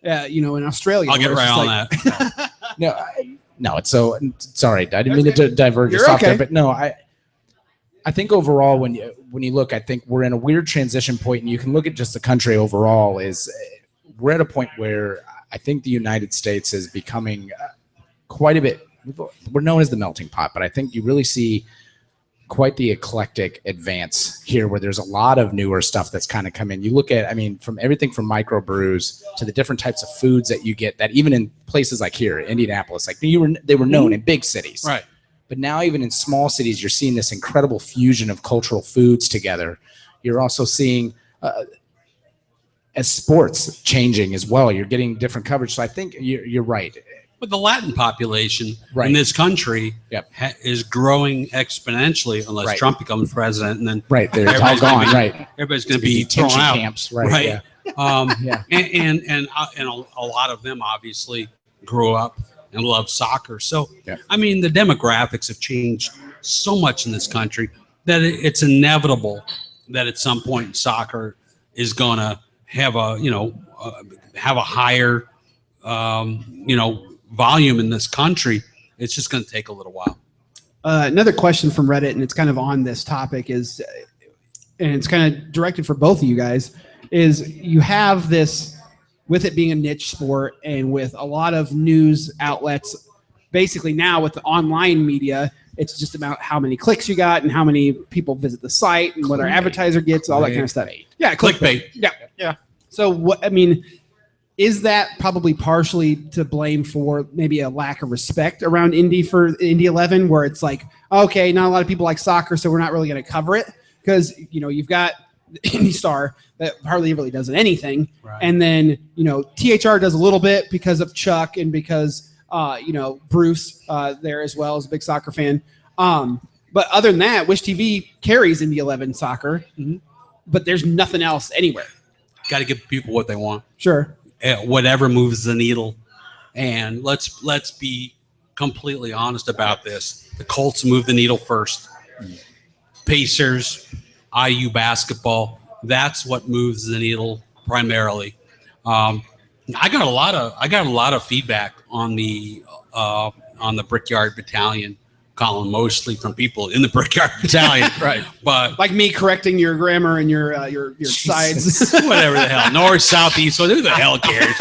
In Australia. I'll get where it's right just on like- that. No, it's so sorry. I didn't mean to diverge You're us off okay. there, but no, I think overall when you look, I think we're in a weird transition point, and you can look at just the country overall. Is we're at a point where I think the United States is becoming quite a bit. We're known as the melting pot, but I think you really see quite the eclectic advance here, where there's a lot of newer stuff that's kind of come in. You look at, from everything from microbrews to the different types of foods that you get that even in places like here, Indianapolis, like they were known in big cities. Right. But now even in small cities, you're seeing this incredible fusion of cultural foods together. You're also seeing as sports changing as well, you're getting different coverage. So I think you're right. But the Latin population Right. in this country Yep. is growing exponentially unless Right. Trump becomes president, and then Right. It's all Everybody's gone. gonna be- Right. everybody's going to be thrown detention out. camps. Right. Right. Yeah. Yeah. And a lot of them obviously grew up and love soccer. So, Yeah. the demographics have changed so much in this country that it's inevitable that at some point soccer is going to have a higher, volume in this country. It's just going to take a little while. Another question from Reddit, and it's kind of on this topic, is, and it's kind of directed for both of you guys, is you have this, with it being a niche sport and with a lot of news outlets, basically now with the online media, it's just about how many clicks you got and how many people visit the site and what our advertiser gets, all that kind of stuff. Yeah, Clickbait. Yeah. So is that probably partially to blame for maybe a lack of respect around Indy 11, where it's like, okay, not a lot of people like soccer, so we're not really going to cover it? Because, you've got Indy Star that hardly really does anything. Right. And then, THR does a little bit because of Chuck and because, Bruce there as well as a big soccer fan. But other than that, Wish TV carries Indy 11 soccer, but there's nothing else anywhere. Got to give people what they want. Sure. Whatever moves the needle. And let's be completely honest about this. The Colts move the needle first. Pacers, IU basketball, that's what moves the needle primarily. I got a lot of feedback on the Brickyard Battalion column, mostly from people in the Brickyard Battalion. Right. But Like me correcting your grammar and your sides. whatever the hell, north, south, east, so who the hell cares?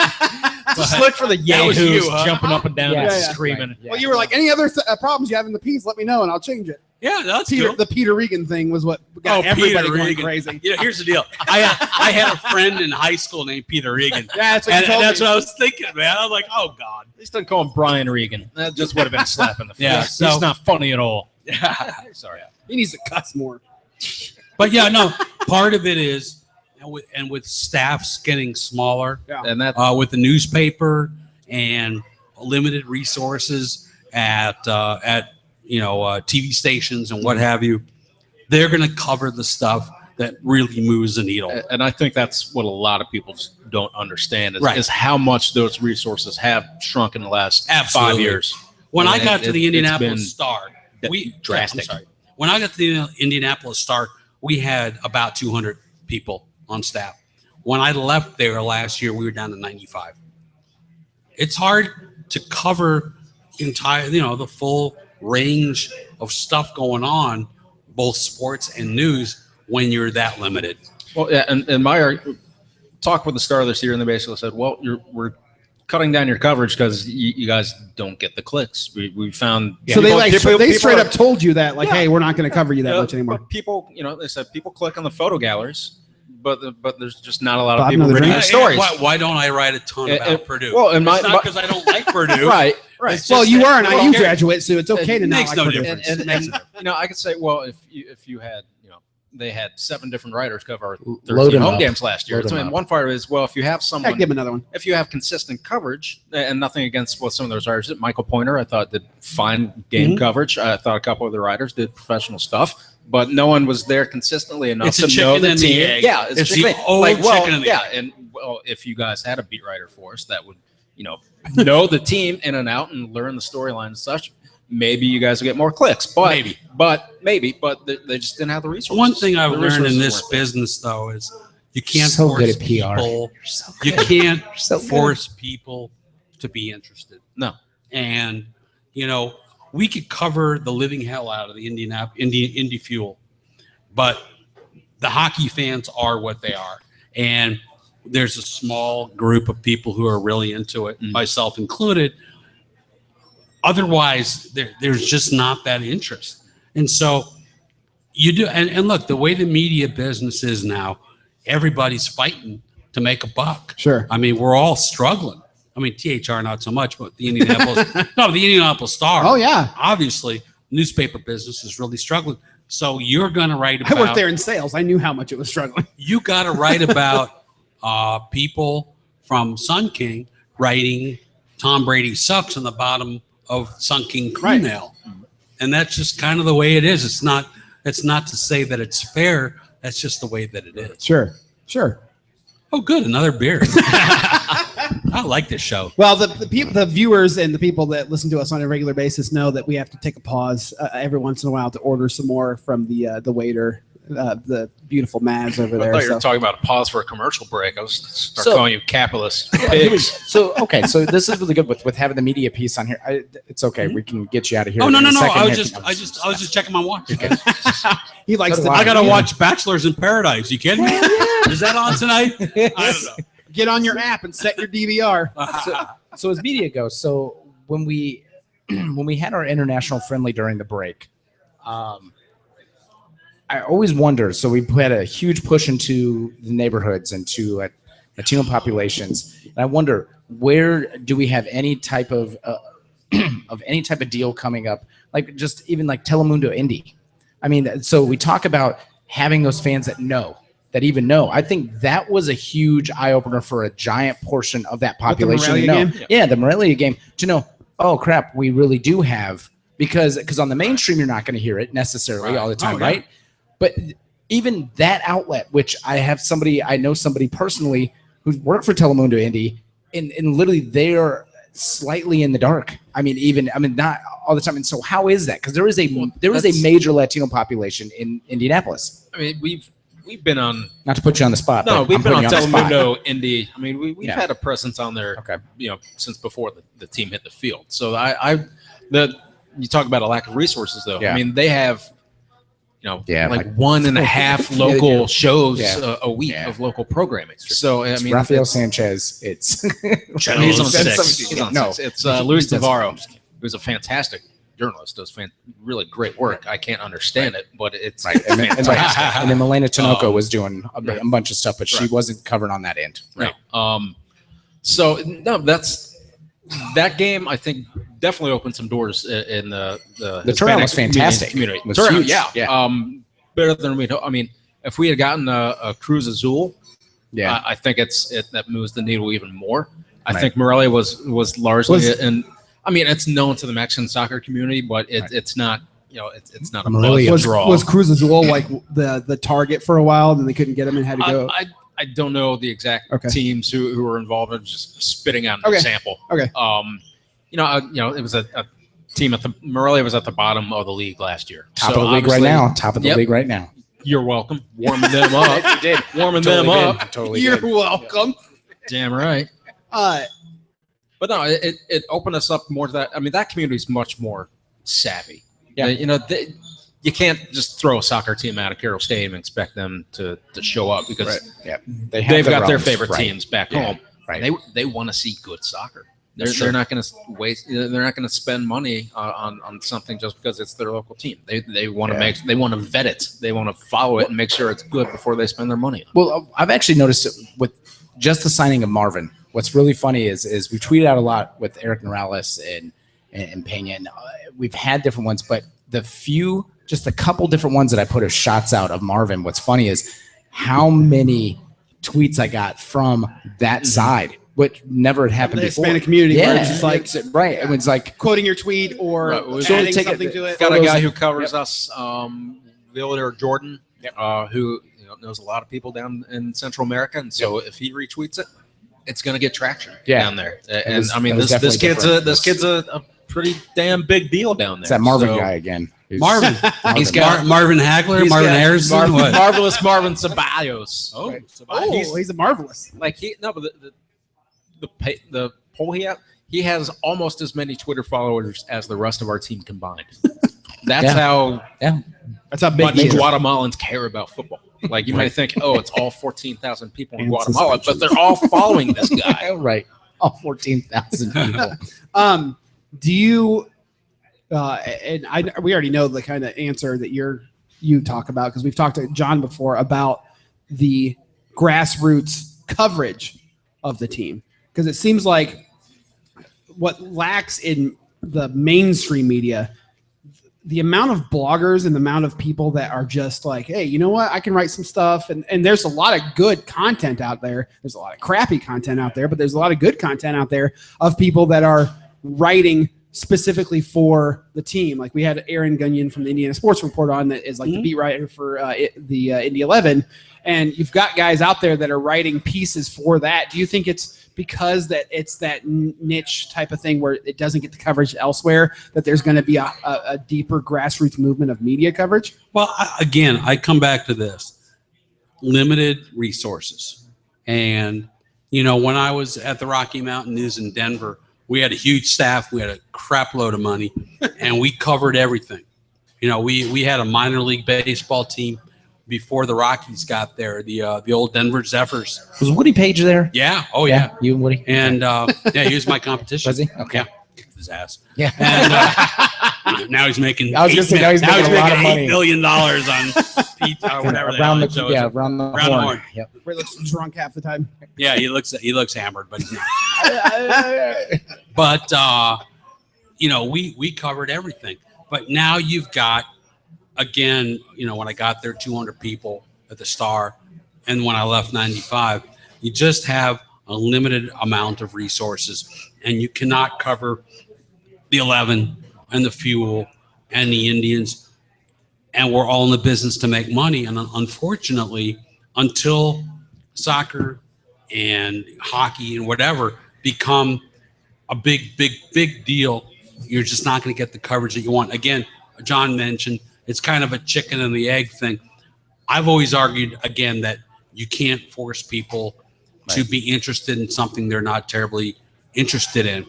Just look for the That was yahoos you, huh? jumping up and down and Yeah. screaming. Right. Yeah. Well, you were like, any other problems you have in the piece, let me know and I'll change it. Yeah, that's Peter, cool. the Peter Regan thing was what got everybody Peter going Regan. crazy. Here's the deal. I had a friend in high school named Peter Regan. Yeah, that's what And you told that's me. what I was thinking, man. I was like, oh, God. At least don't call him Brian Regan. That just would have been a slap in the face. Yeah, so- He's not funny at all. Sorry. He needs to cuss more. But yeah, no, part of it is, with staffs getting smaller, And that with the newspaper and limited resources at TV stations and what have you, they're going to cover the stuff that really moves the needle. and I think that's what a lot of people just don't understand Right. is how much those resources have shrunk in the last 5 Absolutely. years. When I And got to the it's Indianapolis been Star, drastic. I'm sorry. When I got to the Indianapolis Star, we had about 200 people on staff. When I left there last year, we were down to 95. It's hard to cover the full range of stuff going on, both sports and news, when you're that limited. Well, yeah, and my talk with the Star this year, and they basically said, well, we're cutting down your coverage because you guys don't get the clicks. We found So they straight are- up told you that, like, Yeah. hey, we're not going to cover you that much anymore. But people, they said people click on the photo galleries, but there's just not a lot Bob, of people another reading drink? the stories. Why don't I write a ton about Purdue? well, and it's my- not because I don't like Purdue. Right. It's Well, just you that are an I don't IU care. graduate, so it's okay to not makes like no Purdue. difference. And I could say, well, if you had, they had 7 different writers cover Load 13 them home up. games last year. Load So them and up. one part is, well, if you have Heck, someone, give him another one. if you have consistent coverage, and nothing against what some of those writers did. Michael Pointer, I thought, did fine game coverage. I thought a couple of the writers did professional stuff, but no one was there consistently enough It's a to know chicken the and the team. egg. Yeah, It's chicken the and egg. old well, chicken and the yeah, egg. and well, if you guys had a beat writer for us that would, know the team in and out and learn the storyline and such, maybe you guys will get more clicks. But maybe, but they just didn't have the resources. One thing I've The learned in resources this weren't there. business, though, is you can't So force good at PR. people. So You good. can't So good. force people to be interested. No. And we could cover the living hell out of the Indy Fuel, but the hockey fans are what they are, and there's a small group of people who are really into it, myself included. Otherwise, there's just not that interest. And so you do, and look, the way the media business is now, everybody's fighting to make a buck. Sure. I mean, we're all struggling. I mean, THR not so much, but the Indianapolis Star. Oh, yeah. Obviously, newspaper business is really struggling. So you're going to write I about. worked there in sales. I knew how much it was struggling. You got to write about people from Sun King writing Tom Brady sucks on the bottom of Sun King cream mail, and that's just kind of the way it is. It's not to say that it's fair. That's just the way that it is. Sure. Oh, good, another beer. I like this show. Well, the viewers and the people that listen to us on a regular basis know that we have to take a pause every once in a while to order some more from the waiter, the beautiful Maz over I there. thought you were So- talking about a pause for a commercial break. I was start So- calling you capitalist pigs. So this is really good with having the media piece on here. It's okay. We can get you out of here. Oh in no. a second I here. was just checking my watch. He likes So to. do I gotta Yeah. watch Bachelors in Paradise. You kidding me? Is that on tonight? I don't know. Get on your app and set your DVR. So as media goes, so when we had our international friendly during the break, I always wonder. So we had a huge push into the neighborhoods and to Latino populations, and I wonder, where do we have any type of deal coming up, like just even like Telemundo Indy? I mean, so we talk about having those fans that know that even know. I think that was a huge eye opener for a giant portion of that population to know. Yeah, the Morelia game to know. Oh crap, we really do have because on the mainstream you're not going to hear it necessarily all the time, right? But even that outlet, which I know somebody personally who's worked for Telemundo Indy, and literally they're slightly in the dark. Not all the time. And so how is that? Because there is a major Latino population in Indianapolis. I mean, we've been on, not to put you on the spot. No, we've been on Telemundo Indy. I mean, we've had a presence on there, since before the team hit the field. So you talk about a lack of resources though. Yeah. I mean, they have, like 1.5 local shows a week of local programming. So I mean, Rafael Sanchez. It's he's on 6. No, it's Luis Navarro, who's a fantastic journalist, does really great work. I can't understand it, but it's fantastic. And then Milena Tinoco was doing a bunch of stuff, but she wasn't covered on that end. Right. So no, that game I think definitely opened some doors in the turnout was fantastic. Community. Was huge. Yeah. Better than we know. I mean, if we had gotten a Cruz Azul, I think that moves the needle even more. I think Morelia was largely I mean, it's known to the Mexican soccer community, but it's not. It's not a buzz draw. Was Cruz Azul like the target for a while, and then they couldn't get him and had to go? I don't know the exact teams who were involved. I'm just spitting out an example. Okay. It was a team Morelia was at the bottom of the league last year. Top of the league right now. You're welcome. Warming them up. You did. Warming them up. Totally. You're welcome. Damn right. But no, it opened us up more to that. I mean, that community is much more savvy. Yeah. You can't just throw a soccer team out of Carroll Stadium and expect them to show up because they've got their favorite teams back home. Right. They want to see good soccer. They're not going to waste. They're not going to spend money on something just because it's their local team. They want to they want to vet it. They want to follow it and make sure it's good before they spend their money on it. Well, I've actually noticed it with just the signing of Marvin. What's really funny is we tweeted out a lot with Eric Morales and Pena. And we've had different ones, but just a couple different ones that I put as shots out of Marvin. What's funny is how many tweets I got from that side, which never had happened before. The Hispanic community, where it's just like it was like quoting your tweet or adding something to it. Got a guy who covers us, Villador Jordan, who knows a lot of people down in Central America, and so if he retweets it, it's going to get traction down there. And I mean, this kid's a pretty damn big deal down there. It's that Marvin guy again. Marvin. He's got Marvin Hagler, Marvin Harrison, marvelous Marvin Ceballos. He's a marvelous. But the poll he has almost as many Twitter followers as the rest of our team combined. That's how much Guatemalans care about football. Like you might think, it's all 14,000 people in Guatemala, but they're all following this guy. Right. All 14,000 people. Do you we already know the kind of answer that you talk about because we've talked to John before about the grassroots coverage of the team because it seems like what lacks in the mainstream media, the amount of bloggers and the amount of people that are just like, hey, you know what? I can write some stuff. And there's a lot of good content out there. There's a lot of crappy content out there, but there's a lot of good content out there of people that are writing specifically for the team. Like we had Aaron Gunyon from the Indiana Sports Report on that is like the beat writer for the Indy 11. And you've got guys out there that are writing pieces for that. Do you think it's because that it's that niche type of thing where it doesn't get the coverage elsewhere, that there's going to be a deeper grassroots movement of media coverage? Well, I come back to this. Limited resources. And, when I was at the Rocky Mountain News in Denver, we had a huge staff. We had a crap load of money, and we covered everything. We had a minor league baseball team before the Rockies got there, the old Denver Zephyrs. Was Woody Page there? Yeah. Oh, yeah. You and Woody? And, he was my competition. Was he? Okay. Yeah. Kicked his ass. Yeah. And now he's making I was going to say, now he's making a lot of money. $8 million on pizza or whatever. Around the horn. Yep. Where he looks drunk half the time. Yeah, he looks hammered, but he's not. But, we covered everything. But now you've got, again, when I got there, 200 people at the Star, and when I left 95, you just have a limited amount of resources, and you cannot cover the 11 and the fuel and the Indians, and we're all in the business to make money. And unfortunately, until soccer and hockey and whatever become a big deal, you're just not going to get the coverage that you want. Again, John mentioned it's kind of a chicken and the egg thing. I've always argued, again, that you can't force people to be interested in something they're not terribly interested in.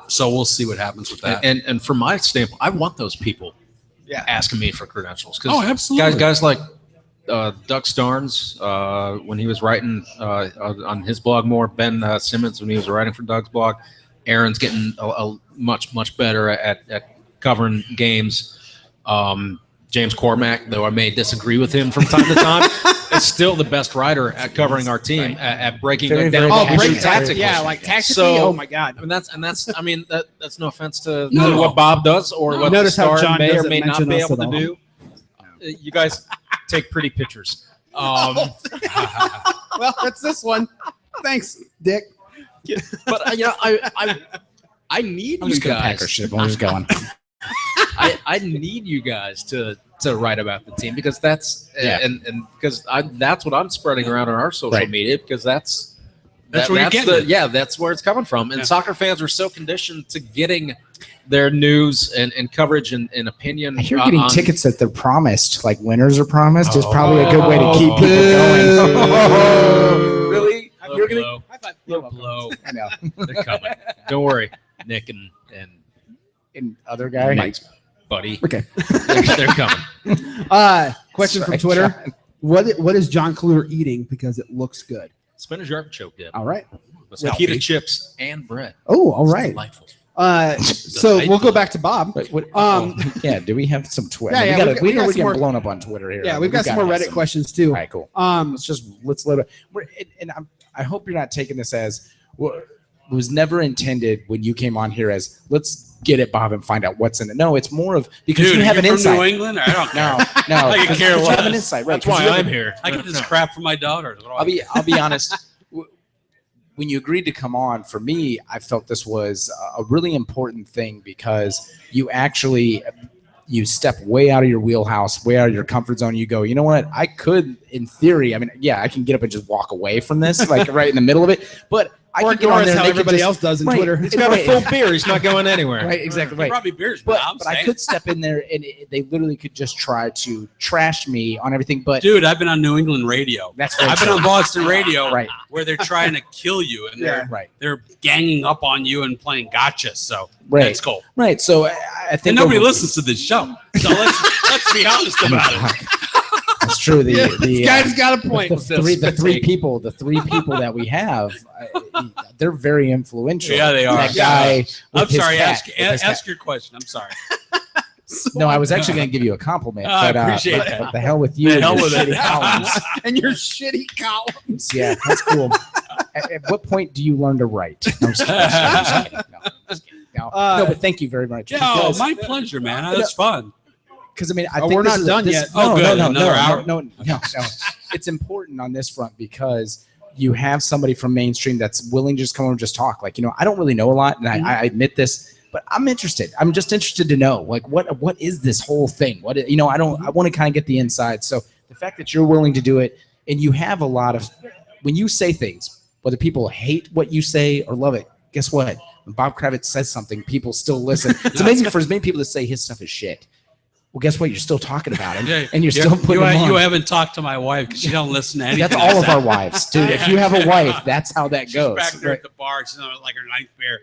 So we'll see what happens with that. And from my standpoint, I want those people asking me for credentials. Oh, absolutely. Guys like Doug Starnes, when he was writing on his blog more, Ben Simmons when he was writing for Doug's blog, Aaron's getting a much better at covering games. James Cormack, though I may disagree with him from time to time, is still the best writer at covering our team, at breaking it down. Tactically. Yeah, like tactically. So, oh my God. And that's I mean that's no offense to what Bob does or what Notice how Star John may or doesn't may not mention be us able at to all. do. You guys take pretty pictures. Well, that's this one. Thanks, Dick. But I need I'm you just gonna pack guys. our shit. I'm just going. I need you guys to write about the team because that's and because that's what I'm spreading around on our social media because that's where you're getting it. that's where it's coming from. And soccer fans are so conditioned to getting their news and coverage and opinion. I hear getting tickets that they're promised, like winners are promised, is probably a good way to keep people going. Really? You're gonna blow. I know. They're coming. Don't worry, Nick and other guy. Mike's buddy. Okay. They're coming. Question from Sorry, Twitter. John. What is John Koluder eating because it looks good? Spinach artichoke dip. All right. With pita chips and bread. Oh, all It's right. delightful. So we'll go back to Bob. Yeah, do we have some Twitter? Yeah, we're some getting more- blown up on Twitter here. Yeah, we've got some more Reddit questions too. All right, cool. Let's load it. I hope you're not taking this as it was never intended when you came on here as let's get it, Bob, and find out what's in it. No, it's more of because you have an from insight. New England? I don't care. No, I could care because you have less. an insight, right? That's why I'm here. I get this crap from my daughter. I'll be honest. When you agreed to come on, for me, I felt this was a really important thing because you step way out of your wheelhouse, way out of your comfort zone. You go, you know what? I could, in theory, I mean, yeah, I can get up and just walk away from this, like right in the middle of it. But I Or can get on there how and everybody else does in Twitter. He's got a full beer. He's not going anywhere. Right, exactly right. Probably beers, But I'm I saying. could step in there and they literally could just try to trash me on everything. But Dude, I've been on New England radio. That's very I've been true. on Boston radio, Right. where they're trying to kill you and right, they're ganging up on you and playing gotcha. So Right. that's cool. right. So I think And nobody listens to this show. So let's be honest about it. That's true. This guy's got a point. The three people that we have, they're very influential. Yeah, they are. That guy. I'm with his sorry. cat, with his Ask cat. your question. I'm sorry. No, I was actually going to give you a compliment. I but, appreciate but, that. but the hell with you. The and hell your with it. shitty columns. And your shitty columns. Yeah, that's cool. At what point do you learn to write? No, I'm just kidding. No, just kidding. No, but thank you very much. No, my pleasure, man. That's fun. Because I mean, I Oh, think we're this not is done yet. Oh, good. Another hour? No. It's important on this front because you have somebody from mainstream that's willing to just come over and just talk. Like, I don't really know a lot, and I admit this, but I'm interested. I'm just interested to know, like, what is this whole thing? I want to kind of get the inside. So the fact that you're willing to do it, and you have a lot of, when you say things, whether people hate what you say or love it, guess what? When Bob Kravitz says something, people still listen. It's amazing for as many people to say his stuff is shit. Well, guess what? You're still talking about him, and you're still putting him on. You haven't talked to my wife because she don't listen to anything. That's all of our wives, dude. If you have a wife, that's how that goes. She's back there at the bar. She's on like her ninth beer.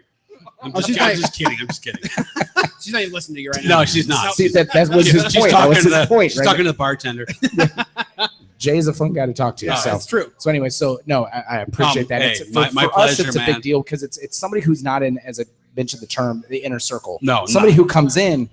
I'm just kidding. I'm just kidding. She's not even listening to you right now. No, she's not. See, that was his She's point. That talking was to his point. She's Right? talking to the bartender. Jay's a fun guy to talk to. No, so. that's true. So anyway, I appreciate that. Hey, It's, my for us, pleasure, it's a man. big deal because it's somebody who's not in, as I mentioned the term, the inner circle. No, somebody who comes in,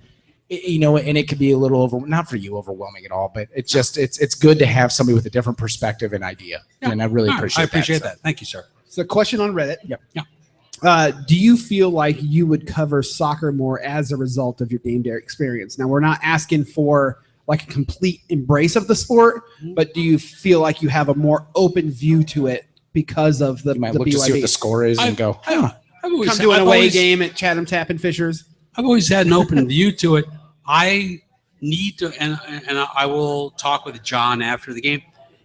and it could be a little not for you overwhelming at all, but it's just it's good to have somebody with a different perspective and idea, and I really appreciate. I appreciate that. that. Thank you, sir. So, question on Reddit. Yep. Yeah. Do you feel like you would cover soccer more as a result of your game day experience? Now, we're not asking for like a complete embrace of the sport, but do you feel like you have a more open view to it because of the You might the look to see what BYB? the score is and go, I've always Come had- do an I've away always- game at Chatham Tap and Fishers. I've always had an open view to it. I need to, and I will talk with John after the game.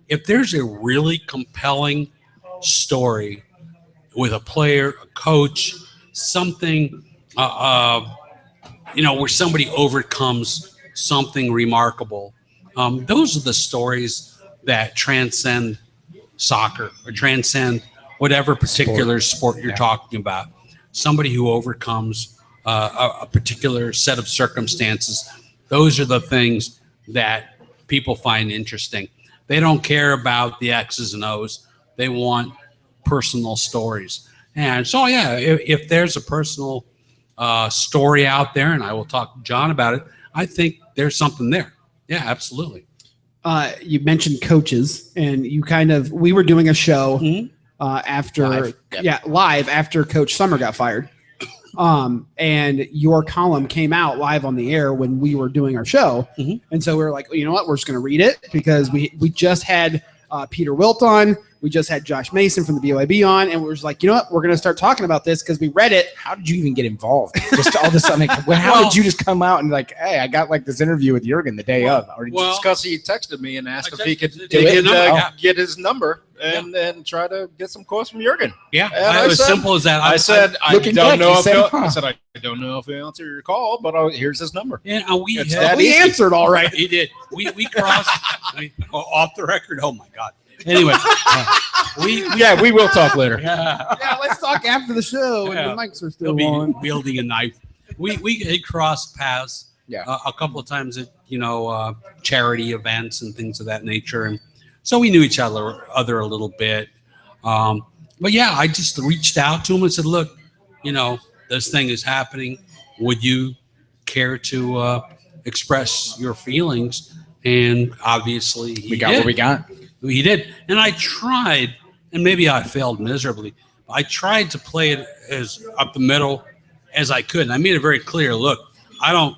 If there's a really compelling story with a player, a coach, something, where somebody overcomes something remarkable, those are the stories that transcend soccer or transcend whatever particular sport you're talking about. Somebody who overcomes a particular set of circumstances. Those are the things that people find interesting. They don't care about the X's and O's. They want personal stories. And so, yeah, if there's a personal story out there, and I will talk to John about it, I think there's something there. Yeah, absolutely. You mentioned coaches, and we were doing a show after live after Coach Summer got fired. And your column came out live on the air when we were doing our show. And so we were like, well, you know what? We're just going to read it because we just had Peter Wilt on. We just had Josh Mason from the BYB on. And we were just like, you know what? We're going to start talking about this because we read it. how did you even get involved? Just all of a sudden, how did you just come out and like, hey, I got like this interview with Jurgen the day of? Or Just because he texted me and asked if he could get his number and then try to get some calls from Jurgen. Yeah, And as simple as that. I said, I looking don't back, know you if said, he'll, huh. I said, I don't know if he'll answer your call, but here's his number. Yeah, It's that We easy. answered all right. He did. We crossed off the record. Oh my God. Anyway, We will talk later. Yeah, let's talk after the show. Yeah. And the mics are he'll still be on. wielding a knife. We had crossed paths Yeah. a couple of times at charity events and things of that nature, and so we knew each other a little bit. But yeah, I just reached out to him and said, "Look, this thing is happening. Would you care to express your feelings?" And obviously, we got what we got? He did. And I tried, and maybe I failed miserably. I tried to play it as up the middle as I could. And I made it very clear, look, I don't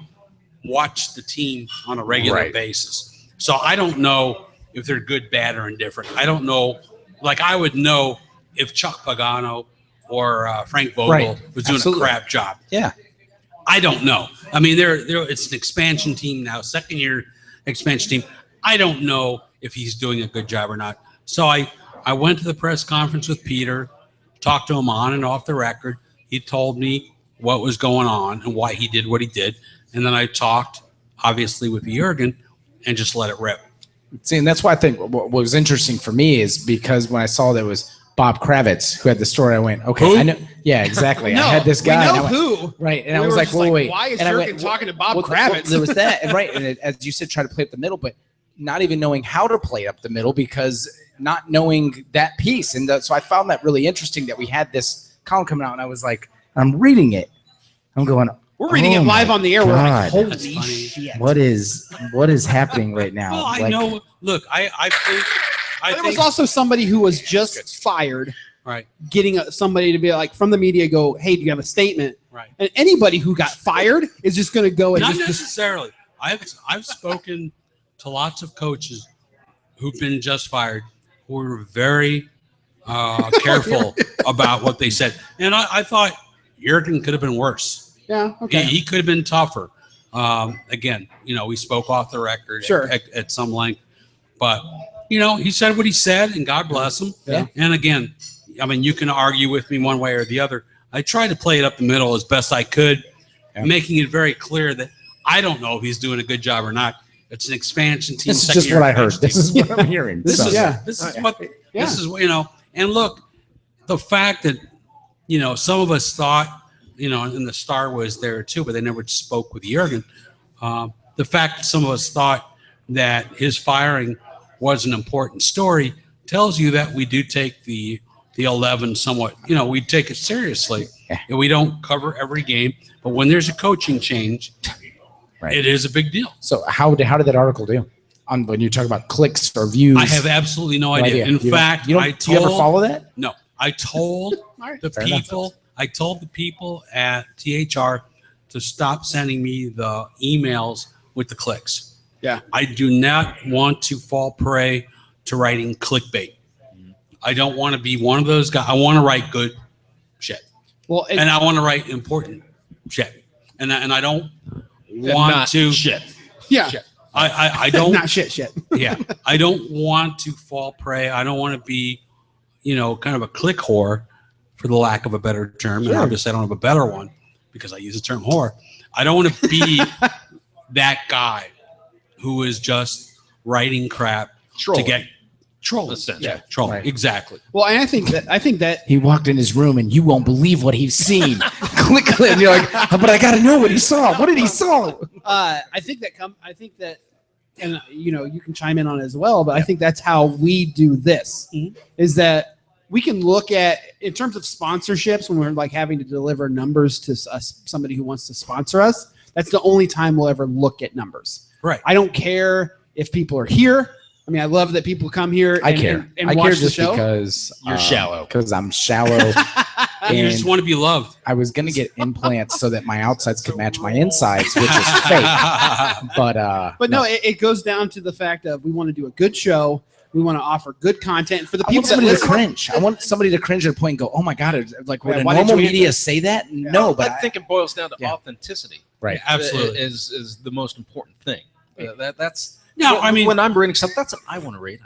watch the team on a regular basis. So I don't know if they're good, bad, or indifferent. I don't know. Like I would know if Chuck Pagano or Frank Vogel was doing a crap job. Yeah. I don't know. I mean, it's an expansion team now, second-year expansion team. I don't know if he's doing a good job or not. So I went to the press conference with Peter, talked to him on and off the record. He told me what was going on and why he did what he did. And then I talked, obviously, with Jurgen and just let it rip. See, and that's why I think what was interesting for me is because when I saw that it was Bob Kravitz who had the story, I went, okay, Who? I know. Yeah, exactly. No, I had this guy. we and know I went, who. Right. And I We was were like, just well, wait. why is and I Jurgen went, talking to Bob well, Kravitz? there was that. And right. And as you said, try to play up the middle, but not even knowing how to play up the middle because not knowing that piece. And so I found that really interesting that we had this column coming out and I was like, I'm reading it. I'm going, We're reading it live on the air. We're like, God. holy That's funny. shit. what is happening right now? Well, I Like, know. Look, I think. There was also somebody who was just fired, Right. getting somebody to be like from the media go, hey, do you have a statement? Right. And anybody who got fired is just going to go and Not just necessarily. I've spoken to lots of coaches who've been just fired who were very careful about what they said. And I thought Jurgen could have been worse. yeah, okay. He could have been tougher. Again, we spoke off the record Sure. at some length. But, he said what he said, and God bless him. Yeah. And again, I mean, you can argue with me one way or the other. I tried to play it up the middle as best I could, making it very clear that I don't know if he's doing a good job or not. It's an expansion team. this is just what I heard. This is what I'm hearing. This So- is yeah. This is and look, the fact that, some of us thought, and the star was there too, but they never spoke with Jurgen. The fact that some of us thought that his firing was an important story tells you that we do take the 11 somewhat, we take it seriously. And we don't cover every game, but when there's a coaching change, Right. it is a big deal. So how did that article do? On when you talk about clicks or views? I have absolutely no idea. In fact, do you ever follow that? No, I told the fair enough. people. I told the people at THR to stop sending me the emails with the clicks. Yeah. I do not want to fall prey to writing clickbait. I don't want to be one of those guys. I want to write good shit. Well, And I want to write important shit. And I don't want not to. shit. yeah. Shit. I don't. Not shit. Yeah. I don't want to fall prey. I don't want to be, kind of a click whore, for the lack of a better term. And obviously I don't have a better one because I use the term whore. I don't want to be that guy who is just writing crap to get trolled. Essentially. Yeah, troll. Right. Exactly. Well, and I think that He walked in his room and you won't believe what he's seen. Click, and you're like, but I got to know what he saw. What did he saw? I think that, and you can chime in on it as well, but I think that's how we do this. Is that we can look at, in terms of sponsorships, when we're like having to deliver numbers to somebody who wants to sponsor us. That's the only time we'll ever look at numbers. Right. I don't care if people are here. I mean, I love that people come here. I care. And I watch care the just show. because You're shallow. Because I'm shallow. You And just want to be loved. I was gonna get implants so that my outsides could match my insides, which is fake. But no, it goes down to the fact of we want to do a good show. We want to offer good content for the I people want that somebody to listen. cringe. I want somebody to cringe at a point and go, "Oh my god!" Like, would Yeah, a why did normal you answer media that? say that? No, but I think it boils down to Yeah. authenticity. right. Absolutely. Is the most important thing. That's No, when- I mean- when I'm reading stuff, that's what I want to read.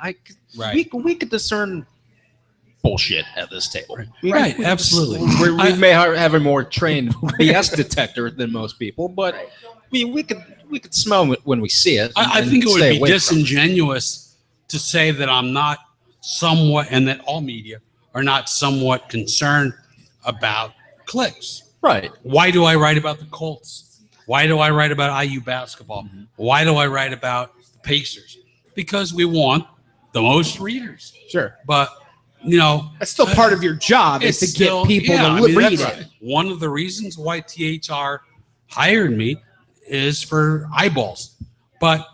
Right. We could discern bullshit at this table. Right. Absolutely. We may have a more trained BS detector than most people, but we could smell it when we see it. I and think it would stay be away from it. disingenuous to say that I'm not somewhat, and that all media are not somewhat concerned about clicks. Right. Why do I write about the Colts? Why do I write about IU basketball? Why do I write about the Pacers? Because we want the most readers. Sure. But, That's still part of your job is to still- get people yeah, to I mean, read that's it. one of the reasons why THR hired me is for eyeballs. But,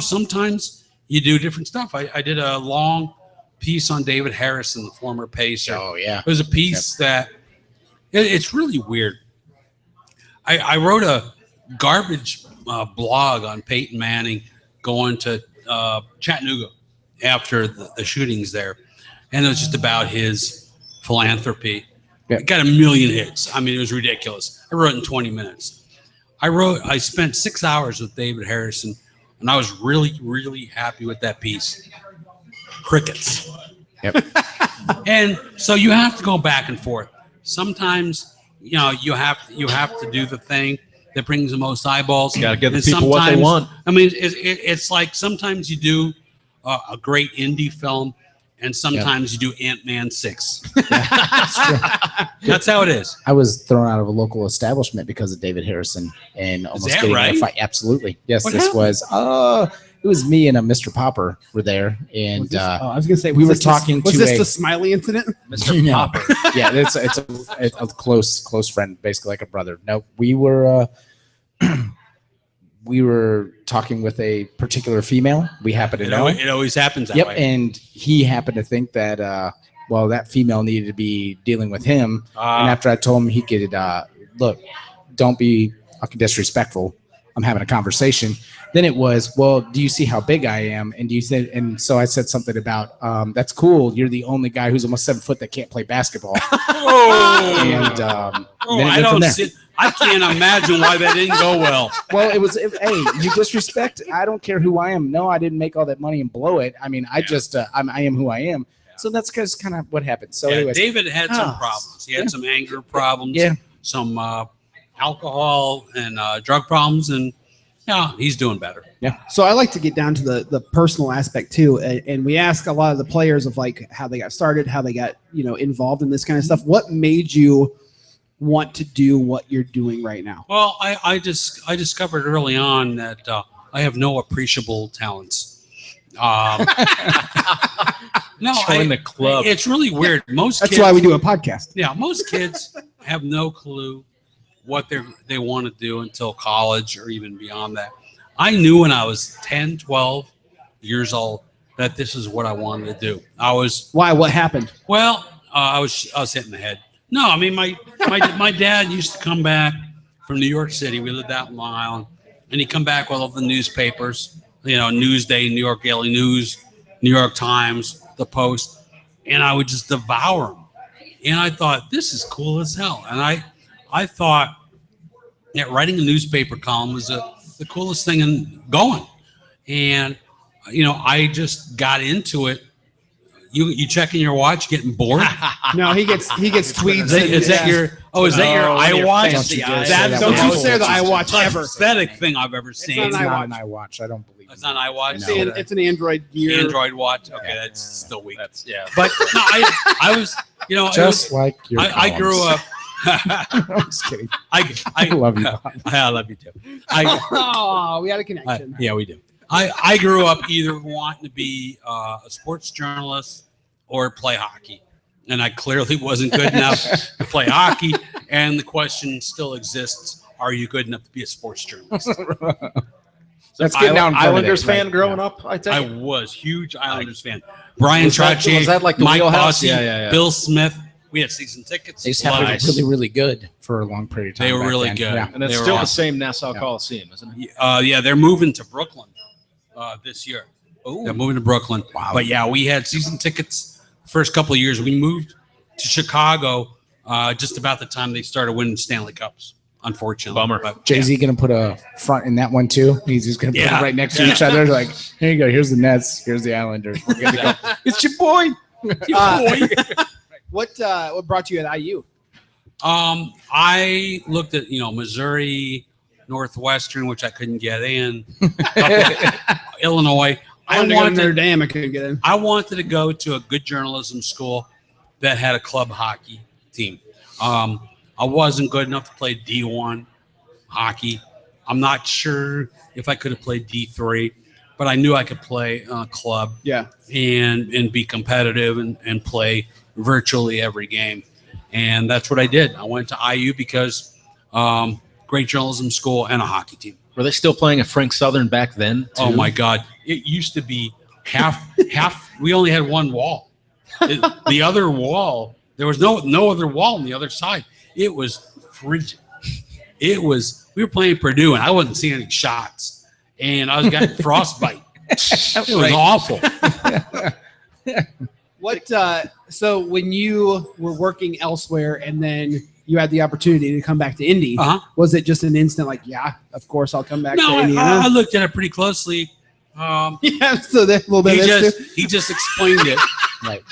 sometimes you do different stuff. I did a long piece on David Harrison, the former Pacer. Oh yeah. It was a piece that it's really weird. I wrote a garbage blog on Peyton Manning going to Chattanooga after the shootings there. And it was just about his philanthropy. Yeah. It got 1 million hits. I mean, it was ridiculous. I wrote it in 20 minutes. I spent 6 hours with David Harrison, and I was really, really happy with that piece. Crickets. Yep. And so you have to go back and forth. Sometimes, you have to do the thing that brings the most eyeballs. Gotta give the And people what they sometimes- want. I mean, it's like sometimes you do a great indie film, and sometimes you do Ant-Man 6. That's how it is. I was thrown out of a local establishment because of David Harrison and almost that getting in right? a fight. Absolutely. Yes, What this happened? was it was me and a Mr. Popper were there, and Was this- I was gonna say we was were this talking Was to this a- the Smiley incident? Mr. No. Popper. yeah, it's a close friend, basically like a brother. No, we were we were talking with a particular female we happen to know. It always happens that Yep, way. and he happened to think that that female needed to be dealing with him. And after I told him he could look, don't be fucking disrespectful. I'm having a conversation. Then it was, well, do you see how big I am? And and so I said something about that's cool. You're the only guy who's almost 7 foot that can't play basketball. And then it I went from don't there. I can't imagine why that didn't go well. Well, hey, you disrespect. I don't care who I am. No, I didn't make all that money and blow it. I mean, I just, I am who I am. So that's kind of what happened. So Yeah, anyways, David had some problems. He had some anger problems. Yeah. Some alcohol and drug problems, and he's doing better. So I like to get down to the personal aspect too, and we ask a lot of the players of like how they got started, how they got involved in this kind of stuff. What made you want to do what you're doing right now? Well, I discovered early on that I have no appreciable talents. No, Join the club. It's really weird. Most That's kids, why we do a podcast. Yeah, most kids have no clue what they want to do until college or even beyond that. I knew when I was 10, 12 years old that this is what I wanted to do. Why? What happened? Well, I was hitting the head. No, I mean my dad used to come back from New York City. We lived out in Long Island, and he'd come back with all the newspapers Newsday, New York Daily News, New York Times, the Post, and I would just devour them. And I thought, this is cool as hell. And I thought that writing a newspaper column was the coolest thing going. And, I just got into it. You checking your watch, getting bored? No, he gets tweets. Is that your iWatch? Don't you say the iWatch ever. Pathetic thing I've ever seen. It's not an iWatch. I don't believe it's not an iWatch. No. It's an Android Gear. Android watch. Okay, that's still weak. Yeah. But no, I was, just like your I grew up. I'm just kidding. I love you, Bob. I love you too. We had a connection. Yeah, we do. I grew up either wanting to be a sports journalist or play hockey. And I clearly wasn't good enough to play hockey. And the question still exists, are you good enough to be a sports journalist? Let's get down Islanders fan growing up, I think. I was huge Islanders fan. Brian Was that Trottier, like the Mike wheelhouse? Bossy, Yeah. Bill Smith. We had season tickets. They just happened to be really, really good for a long period of time. They were back really then. good. Yeah. And it's They were still the awesome. same Nassau Coliseum, isn't it? Yeah, they're moving to Brooklyn this year. They're moving to Brooklyn. Wow. But yeah, we had season tickets the first couple of years. We moved to Chicago just about the time they started winning Stanley Cups, unfortunately. Bummer. But, Jay-Z going to put a front in that one too. He's just going to put Yeah. it right next to each other. Like, here you go. Here's the Nets. Here's the Islanders. We're good to go. It's your boy. What brought you at IU? I looked at, Missouri, Northwestern, which I couldn't get in. Illinois. I wanted to go to Notre Dame. I couldn't get in. I wanted to go to a good journalism school that had a club hockey team. I wasn't good enough to play D1 hockey. I'm not sure if I could have played D3, but I knew I could play club. Yeah. And be competitive and play virtually every game. And that's what I did. I went to IU because great journalism school and a hockey team. Were they still playing at Frank Southern back then? Too? Oh my God. It used to be half, we only had one wall. The other wall, there was no other wall on the other side. It was frigid. We were playing Purdue and I wasn't seeing any shots and I was getting frostbite. It was awful. So when you were working elsewhere and then you had the opportunity to come back to Indy, was it just an instant like, yeah, of course I'll come back to Indiana? I looked at it pretty closely. Yeah, so there's a little bit of this too. He just explained it. Right.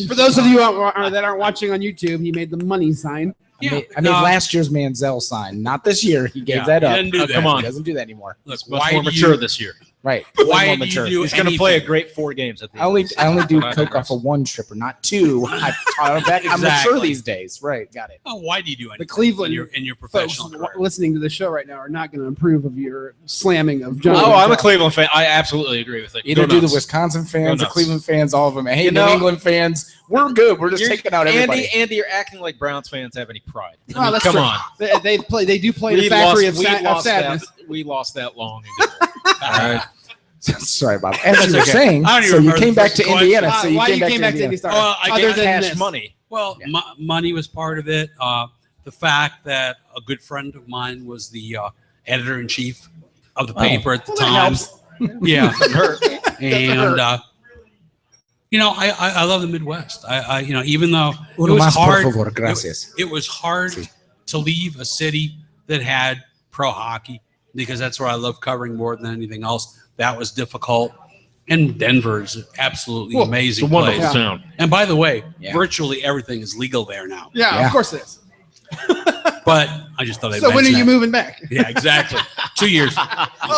For those of you that aren't watching on YouTube, he made the money sign. I made last year's Manziel sign, not this year. He gave that up. He didn't do that. Come on. He doesn't do that anymore. Look, It's much more mature this year. Right. Why More do mature. you do He's going to play a anything? great 4 games at the I only do coke off of one stripper, not two. I'm mature Exactly. these days. Right. Got it. Oh, why do you do anything? The Cleveland in your folks professional career? listening to the show right now are not going to approve of your slamming of John. Oh, I'm a Cleveland fan. I absolutely agree with it. Either Go do the nuts. Wisconsin fans, the nuts. Cleveland fans, all of them. Hey, You New know- England fans, we're good. We're just taking out everybody. Andy, you're acting like Browns fans have any pride. Oh, that's come true. on. They do play in a factory of sadness. We lost that long ago. All right. Sorry, Bob. As you were okay. saying, I don't even so you remember came the back first to question. Indiana. So you Why came you back came to back to Indiana. Indy Star? Well, I Other get than Cash this. money. Well, money was part of it. The fact that a good friend of mine was the editor-in-chief of the paper at the time. Yeah, and I love the Midwest. I even though it was hard, it was hard to leave a city that had pro hockey because that's where I love covering more than anything else. That was difficult. And Denver is absolutely amazing It's a wonderful place. town. And by the way, virtually everything is legal there now. Yeah, of course it is. But I just thought I'd So when are mention you that. moving back? Yeah, exactly. 2 years.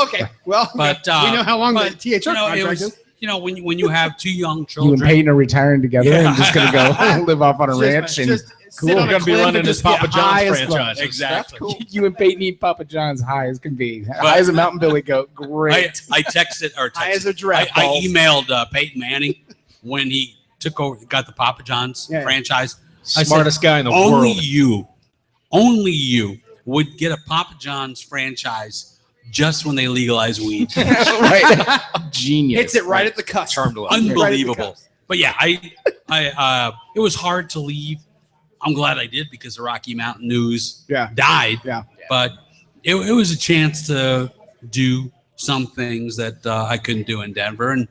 Okay. Well, But we know how long the but, THR contract is. when you have 2 young You and children. Peyton are retiring together and just going to Yeah. go live off on a ranch. And Cool. We're going to be running this Papa John's franchise. Exactly. you and Peyton eat Papa John's high as can be. High as a mountain billy goat. Great. I texted High as a giraffe I balls. emailed Peyton Manning when he took over, got the Papa John's franchise. I Smartest guy in the only world. only you would get a Papa John's franchise just when they legalize weed. Right. Genius. Hits it right at the cusp. Charmed life. Unbelievable. But yeah, it was hard to leave. I'm glad I did because the Rocky Mountain News died. Yeah. But it was a chance to do some things that I couldn't do in Denver, and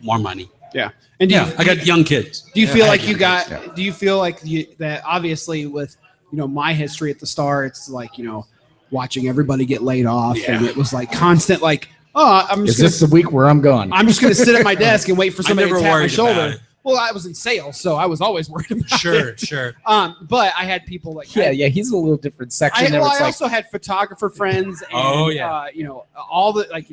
more money. Yeah. And I got young kids. Do you feel like you got? Do you feel like that? Obviously, with my history at the Star, it's like watching everybody get laid off, and it was like constant, like, Is this the week where I'm gone? I'm just going to sit at my desk and wait for somebody to tap my shoulder. It. Well, I was in sales, so I was always worried about it. Sure. But I had people like he's a little different section. I also had photographer friends, and all the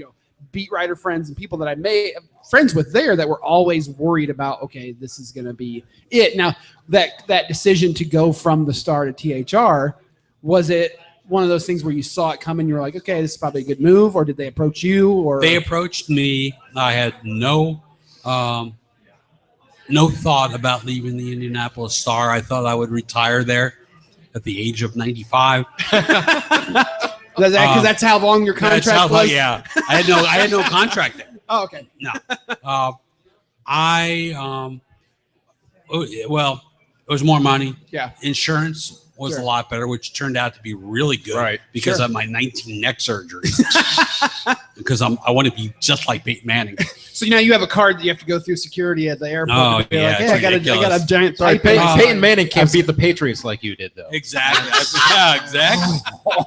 beat writer friends and people that I made friends with there that were always worried about, okay, this is going to be it. Now, that decision to go from the Star to THR, was it one of those things where you saw it coming, you were like, okay, this is probably a good move, or did they approach you? Or they approached me. I had no thought about leaving the Indianapolis Star. I thought I would retire there at the age of 95. Because that's how long your contract was? Yeah. I had no contract there. Oh, okay. No. It was more money. Yeah. Insurance was a lot better, which turned out to be really good because of my 19 neck surgeries. Because I want to be just like Peyton Manning. So now you have a card that you have to go through security at the airport. Oh, yeah. I got a giant pipe. Peyton Manning can't beat the Patriots like you did, though. Exactly. Exactly.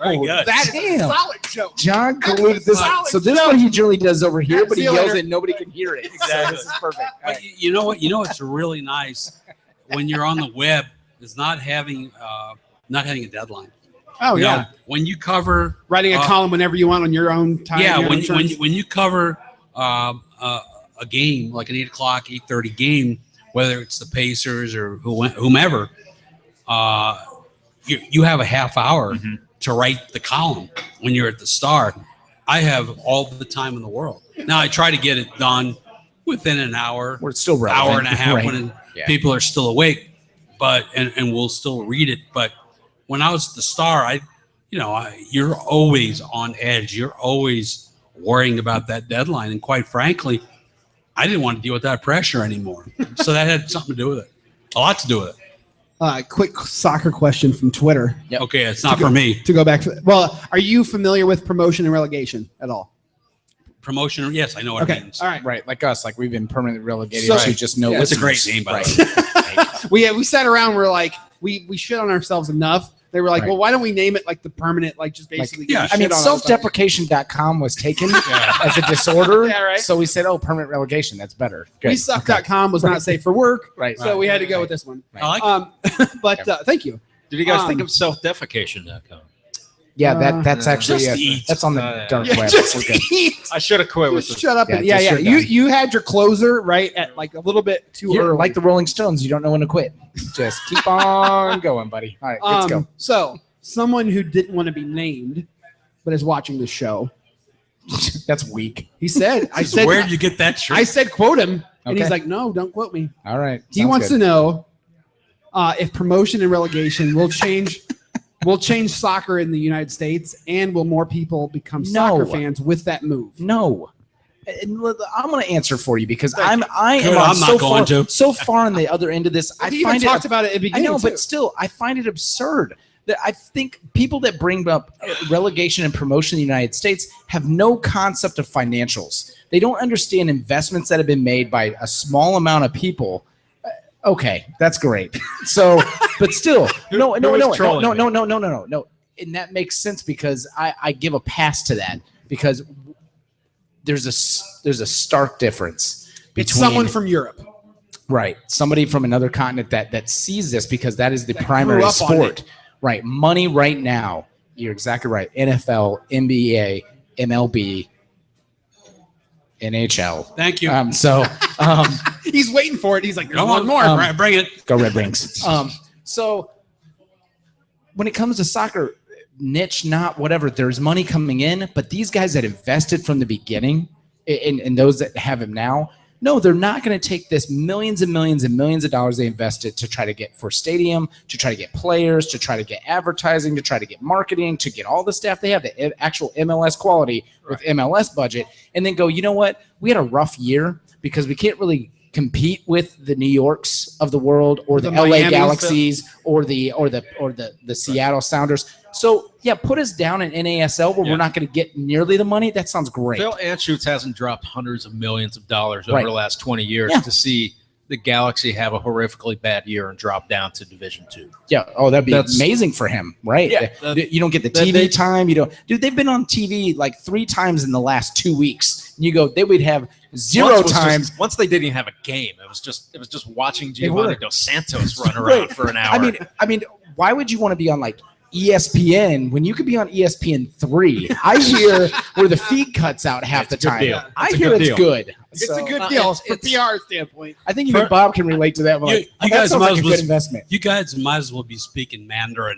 Very good. That is a solid joke. John Koluder. So this is what he generally does over here, but he yells it and nobody can hear it. Exactly. So this is perfect. But you know what? It's really nice when you're on the web is not having a deadline. Oh yeah. When you cover writing a column whenever you want on your own time. Yeah. When you cover a game like an 8 o'clock, 8:30 game, whether it's the Pacers or whomever, you have a half hour to write the column when you're at the Star. I have all the time in the world. Now I try to get it done within an hour. We're still relevant. Hour and a half when people are still awake, and we'll still read it. But when I was at the Star, you're always on edge. You're always worrying about that deadline. And quite frankly, I didn't want to deal with that pressure anymore. So that had something to do with it. A lot to do with it. Quick soccer question from Twitter. Yep. Okay, it's not for me. To go back to are you familiar with promotion and relegation at all? Promotion, yes, I know what it means. All right. Right, like us, like we've been permanently relegated. So you just know it's a great name, by the way. We sat around. We're like, we shit on ourselves enough. They were like, well, why don't we name it like the permanent, like just basically. Self-deprecation.com was taken as a disorder. Yeah, right. So we said, permanent relegation. That's better. Good. WeSuck.com was not safe for work. Right. So we had to go with this one. Right. I like thank you. Did you guys think of self-defecation.com? Yeah, that's actually that's on the dark web. I should have quit with this. Shut up. You had your closer right at like a little bit too early. Like the Rolling Stones, you don't know when to quit. Just keep on going, buddy. All right, let's go. So someone who didn't want to be named, but is watching the show. That's weak. He said, I said, where did you get that shirt? I said, quote him. And he's like, no, don't quote me. All right. He wants to know if promotion and relegation will change. Will change soccer in the United States, and will more people become soccer fans with that move? No. I'm going to answer for you because I'm so far on the other end of this. I find talked about it at the beginning. I know, but still, I find it absurd that I think people that bring up relegation and promotion in the United States have no concept of financials. They don't understand investments that have been made by a small amount of people. Okay, that's great. So, but still, no. And that makes sense because I give a pass to that because there's a stark difference between it's someone from Europe, right? Somebody from another continent that sees this because that is the primary sport, right? Money right now. You're exactly right. NFL, NBA, MLB. NHL. Thank you. He's waiting for it. He's like, "Come on, more, bring it." Go Red Wings. So when it comes to soccer, niche, not whatever, there's money coming in, but these guys that invested from the beginning, and those that have him now, no, they're not going to take this millions and millions and millions of dollars they invested to try to get for stadium, to try to get players, to try to get advertising, to try to get marketing, to get all the staff they have, the actual MLS quality with MLS budget, and then go, you know what? We had a rough year because we can't really compete with the New Yorks of the world or the LA Miamis, Galaxies or the Seattle Sounders. So yeah, put us down in NASL where we're not going to get nearly the money. That sounds great. Phil Anschutz hasn't dropped hundreds of millions of dollars over Right. the last 20 years Yeah. to see the Galaxy have a horrifically bad year and drop down to Division II. Yeah. Oh, that'd be That's- amazing for him, right? Yeah. You don't get the TV time. You don't, dude. They've been on TV like 3 times in the last 2 weeks. And you go, they would have 0 Once was times. once they didn't even have a game. It was just watching They were. Giovanni Dos Santos run around Right. for an hour. I mean, why would you want to be on like ESPN when you could be on ESPN3? I hear where the feed cuts out half It's the a good time. deal. I It's a hear good it's deal. good. It's So, a good deal from it's- PR standpoint. I think even Bob can relate to that. But like, You that guys sounds might like as a well- good investment. You guys might as well be speaking Mandarin.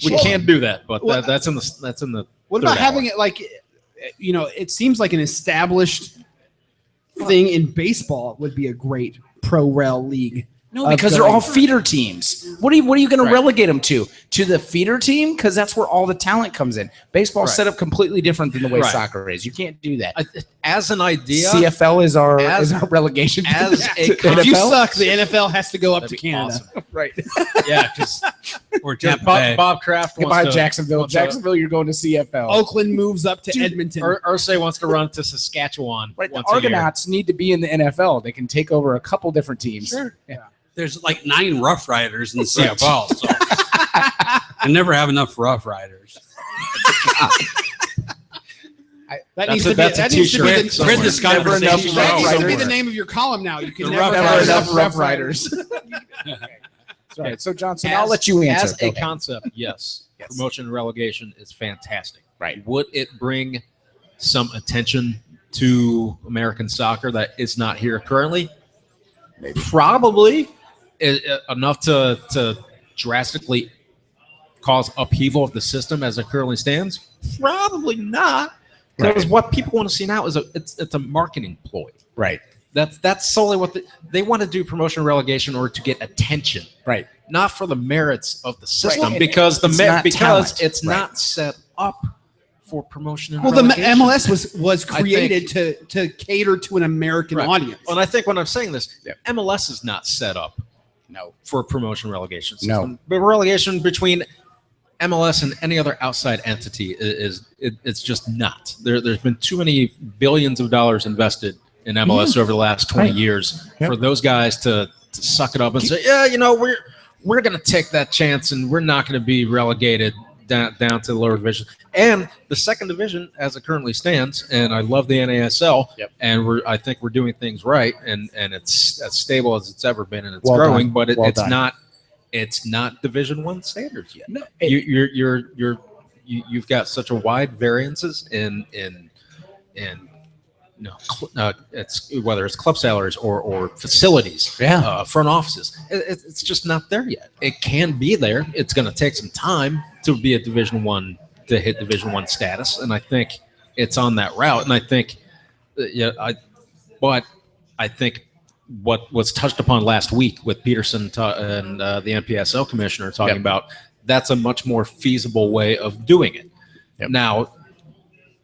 We can't do that, but Well, that's in the. What third about hour. having it like, it seems like an established thing in baseball would be a great pro rel league. No, because they're all feeder teams. What are you going to Right. relegate them to? To the feeder team? Because that's where all the talent comes in. Baseball's Right. set up completely different than the way Right. soccer is. You can't do that. As an idea, CFL is our as- relegation. as to a the If you NFL? suck, the NFL has to go up that'd to be Canada. awesome. Right. Yeah, because or Tampa Bay. Bob Kraft Goodbye, wants to, Jacksonville. wants to- Jacksonville, you're going to CFL. Oakland moves up to Dude, Edmonton. Ursay wants to run to Saskatchewan. Right, the once a year. Argonauts need to be in the NFL. They can take over a couple different teams. Sure. Yeah. There's like 9 Rough Riders in the CFL. So I never have enough Rough Riders. That That's needs a- to be. that's a That needs to be t-shirt the, somewhere. Read this Never conversation. enough that Rough needs to be Riders. the name of your column now. You can The never Rough have Riders. enough Rough Riders. Right. So Johnson, I'll let you answer. As Go a ahead. concept, yes, Yes. promotion and relegation is fantastic. Right. Would it bring some attention to American soccer that is not here currently? Probably enough to drastically cause upheaval of the system as it currently stands. Probably not, because what people want to see now is it's a marketing ploy. Right. That's solely what they want to do, promotion and relegation, or to get attention, Right. not for the merits of the system, and because it's not talent. it's Right. not set up for promotion and Well, the relegation. MLS was I think- created to cater to an American Right. audience. And I think when I'm saying this, Yeah. MLS is not set up No. for a promotion relegation No. system. But relegation between MLS and any other outside entity it's just not. There's been too many billions of dollars invested in MLS over the last 20 Right. years Yep. for those guys to suck it up and say, yeah, we're going to take that chance and we're not going to be relegated down to the lower division. And the second division, as it currently stands, and I love the NASL, Yep. and I think we're doing things right, and it's as stable as it's ever been, and it's Well growing, done. but Well it's done. not. It's not Division I standards yet. No, You've got such a wide variances in it's whether it's club salaries or facilities, Yeah. front offices. It's just not there yet. It can be there. It's going to take some time to be a Division I, to hit Division I status, and I think it's on that route. And I think, but I think what was touched upon last week with Peterson and the NPSL commissioner talking Yep. about, that's a much more feasible way of doing it. Yep. Now,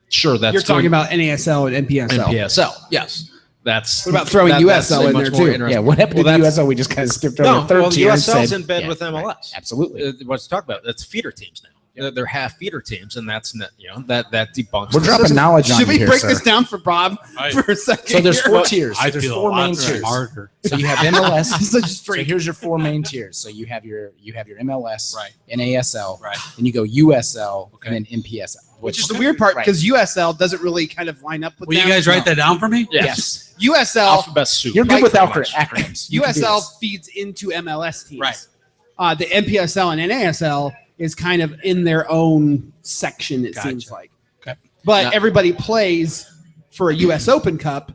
sure, that's You're talking doing about NASL and NPSL. NPSL. Yes, that's. What about throwing that's USL a in much there more too? interesting- Yeah. What happened Well, to the that's- USL? We just kind of skipped over No, the third well, the tier and USL's said, in bed yeah, with MLS. right. Absolutely. What's talk about? That's feeder teams now. They're half feeder teams, and that's that debunks. We're the dropping system. knowledge on Should you we here, break sir. this down for Bob for a second? So there's here? 4 tiers. I There's feel 4 a main lot tiers. smarter. So you have MLS. Such a So straight. here's your 4 main tiers. So you have your MLS, Right. NASL, Right. then you go USL, Okay. and then NPSL. Which is the weird part Right. because USL doesn't really kind of line up with Will you them. guys write that down for me? Yes. USL Alphabet soup. You're good Like with pretty acronyms. You can do USL this. feeds into MLS teams. Right. The NPSL and NASL is kind of in their own section, it Gotcha. seems like. Okay. But Now- everybody plays for a US Open Cup.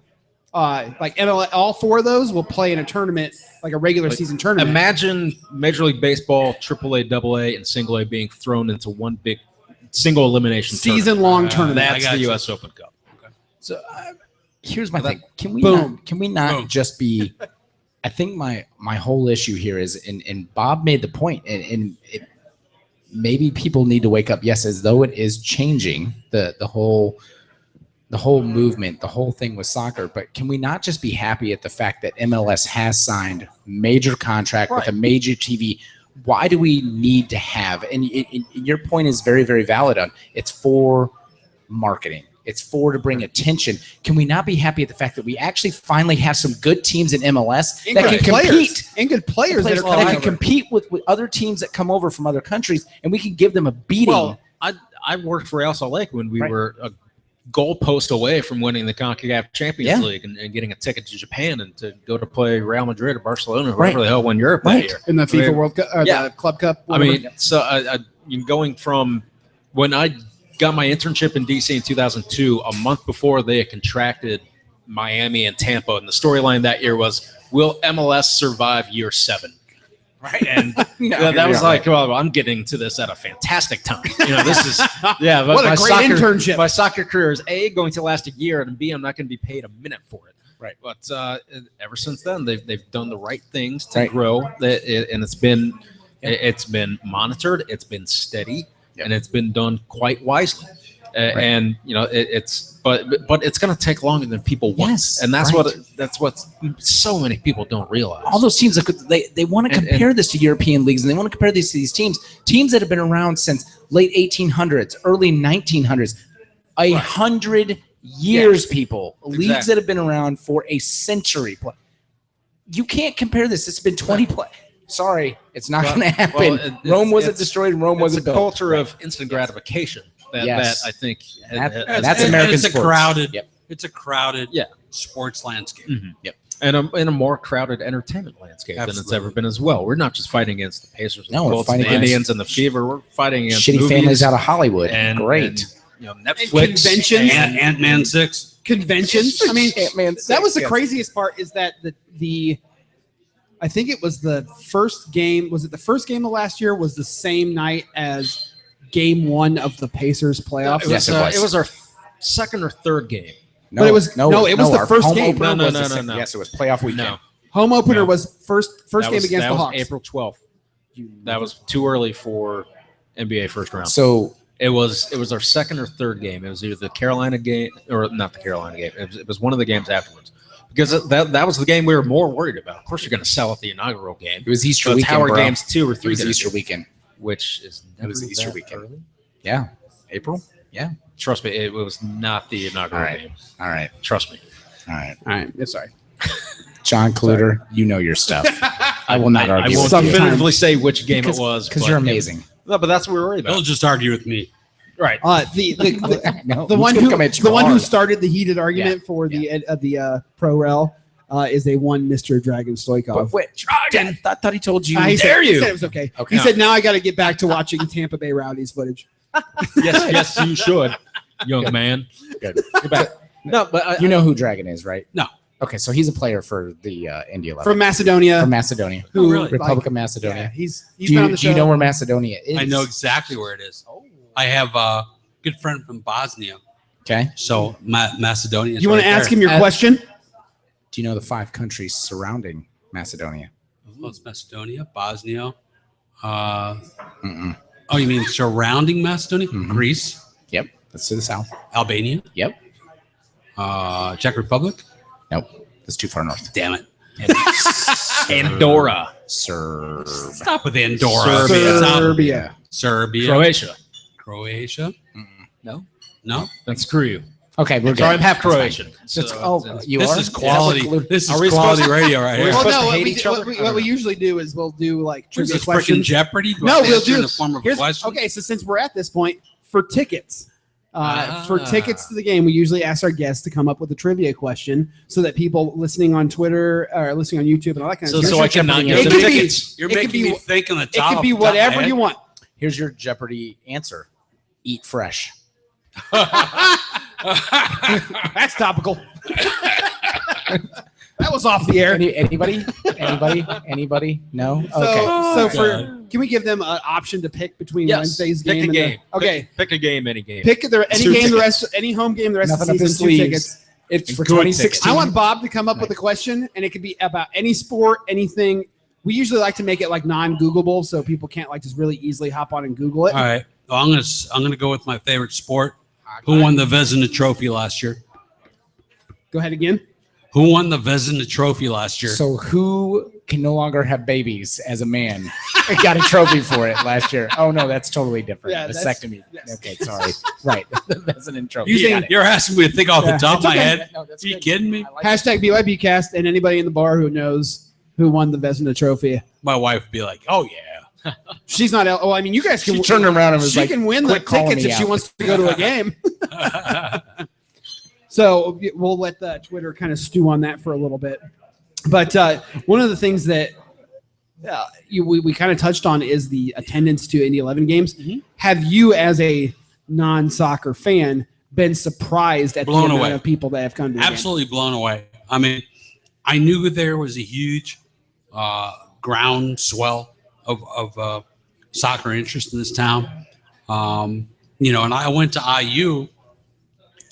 Like MLS, all 4 of those will play in a tournament, like a regular season tournament. Imagine Major League Baseball, AAA, AA, and Single A being thrown into one big single elimination Season-long tournament. That's I got the you. U.S. Open Cup. So here's my Well, thing. Can we Boom. not Boom. just be? I think my whole issue here is, and Bob made the point, and it, maybe people need to wake up. Yes, as though it is changing the whole the whole movement, the whole thing with soccer, but can we not just be happy at the fact that MLS has signed major contract with a major TV? Why do we need to have, and your point is very, very valid on, it's for marketing. It's to bring attention. Can we not be happy at the fact that we actually finally have some good teams in MLS that can compete? And good players that can compete with other teams that come over from other countries, and we can give them a beating. Well, I worked for El Salt Lake when we were a goalpost away from winning the CONCACAF Champions League and getting a ticket to Japan and to go to play Real Madrid or Barcelona or wherever the hell won Europe that year. In the FIFA World Cup, or the Club Cup. Whatever. I mean, so going from when I got my internship in DC in 2002, a month before they had contracted Miami and Tampa, and the storyline that year was, will MLS survive year 7? Right, and that was like, well, I'm getting to this at a fantastic time. This is what a great internship. My soccer career is A, going to last a year, and B, I'm not going to be paid a minute for it. Right, but ever since then, they've done the right things to grow, and it's been monitored, it's been steady, and it's been done quite wisely. And but it's going to take longer than people want, and that's what so many people don't realize. All those teams, they want to compare this to European leagues, and they want to compare this to these teams that have been around since late 1800s, early 1900s, 100 years. People, leagues that have been around for a century. You can't compare this. It's been 20 plus. Sorry, it's not going to happen. Rome wasn't destroyed. Rome wasn't built. It's a culture of instant gratification. That I think that's American sports. It's a crowded sports landscape. Mm-hmm. Yep. And in a more crowded entertainment landscape than it's ever been as well. We're not just fighting against the Pacers, and the Colts, and the Indians, and the Fever. We're fighting against shitty families out of Hollywood. Great. And Netflix, conventions, Ant-Man 6 conventions. I mean, that was the craziest part. Is that the I think it was the first game. Was it the first game of last year? Was the same night as Game 1 of the Pacers playoffs? It was our second or third game. But it was the first game. No. Yes, it was playoff weekend. No. Home opener was first game against the Hawks. April 12th. That was too early for NBA first round. So it was our second or third game. It was either the Carolina game or not the Carolina game. It was one of the games afterwards. Because that was the game we were more worried about. Of course, you're going to sell at the inaugural game. It was Easter weekend, how are bro. Games 2 or 3 It was Easter weekend. Which is it was Easter weekend. Early? Yeah, April. Yeah, trust me, it was not the inaugural game. All right, trust me. All right. Sorry, John Koluder, you know your stuff. I will not argue. I won't definitively say which game it was because you're amazing. No, but that's what we're worried about. They'll just argue with me. Right. The one who started the heated argument for the pro rel. Is a one Mr. Dragon Stoikov. Wait, Dragon! I thought he told you. He said it was okay. He said, now I got to get back to watching Tampa Bay Rowdies footage. Yes, you should, young man. Good. No, but you know who Dragon is, right? No. Okay, so he's a player for the Indy 11. From Macedonia. Who? Really? Republic of Macedonia. Yeah, he's been on the show. Do you know where Macedonia is? I know exactly where it is. Oh. I have a good friend from Bosnia. Okay. So Macedonia. You want to ask him your question? Do you know the 5 countries surrounding Macedonia? Well, it's Macedonia, Bosnia. Oh, you mean surrounding Macedonia? Mm-hmm. Greece. Yep. That's to the south. Albania. Yep. Czech Republic. Nope. That's too far north. Damn it. Andorra. Serbia. Stop with Andorra. Serbia. Croatia. No. Then screw you. Okay, we're good. Sorry, I'm half Croatian. You this are? is quality. This is quality radio right here. Well, no, what we usually do is we'll do like trivia questions. Freaking Jeopardy? No, we'll do in the form of a question. Okay, so since we're at this point, for tickets to the game, we usually ask our guests to come up with a trivia question so that people listening on Twitter or listening on YouTube and all that kind of stuff. So I cannot get the tickets. You're making me think on the top. It could be whatever you want. Here's your Jeopardy answer. Eat fresh. That's topical. That was off the air. Anybody? No. So can we give them an option to pick between Wednesday's game and game? Okay, pick a game, any game. Pick any home game the rest of the season. 2 tickets. It's for 2016. I want Bob to come up with a question, and it could be about any sport, anything. We usually like to make it like non-Googleable, so people can't like just really easily hop on and Google it. All right. Well, I'm gonna go with my favorite sport. Who won the Vezina Trophy last year? Go ahead again. Who won the Vezina Trophy last year? So who can no longer have babies as a man? Got a trophy for it last year. Oh no, that's totally different. Yeah, Vasectomy. yes. Okay, sorry. Right. That's an trophy. You're asking me to think off the top of my okay. head. No, that's Are you good. kidding me? I like Hashtag BYBcast and anybody in the bar who knows who won the Vezina Trophy. My wife would be like, "Oh yeah." She's not. Oh, I mean, you guys can. She turned around and was she like, can win the "Quit calling tickets me if she out." wants to go to a game. So we'll let the Twitter kind of stew on that for a little bit. But one of the things that we kind of touched on is the attendance to Indy 11 games. Mm-hmm. Have you, as a non-soccer fan, been surprised at Blown the amount away. of people that have come to the Absolutely blown away. I mean, I knew there was a huge groundswell of soccer interest in this town. And I went to IU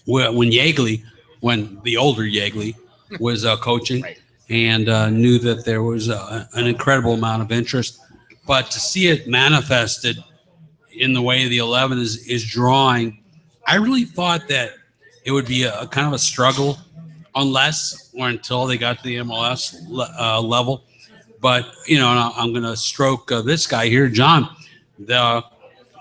when the older Yeagley was coaching, Right. and knew that there was an incredible amount of interest. But to see it manifested in the way the 11 is drawing, I really thought that it would be a kind of a struggle unless or until they got to the MLS level. But, and I'm going to stroke this guy here, John. The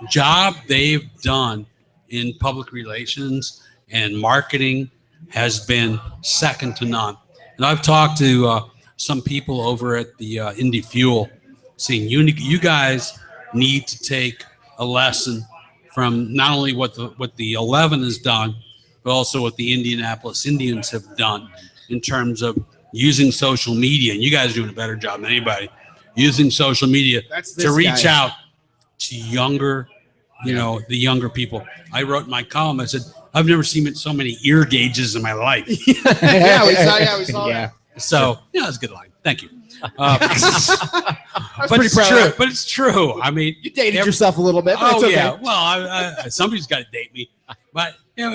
job they've done in public relations and marketing has been second to none. And I've talked to some people over at the Indy Fuel saying you guys need to take a lesson from not only what the 11 has done, but also what the Indianapolis Indians have done in terms of using social media. And you guys are doing a better job than anybody using social media That's to this reach guy. out to younger, the younger people. I wrote in my column, I said, I've never seen so many ear gauges in my life. Yeah, we saw Yeah. that. So, that's a good line. Thank you. I was But pretty it's proud true. of that. But it's true. I mean, You dated yourself a little bit, but oh it's okay. yeah. Well, somebody's got to date me. But I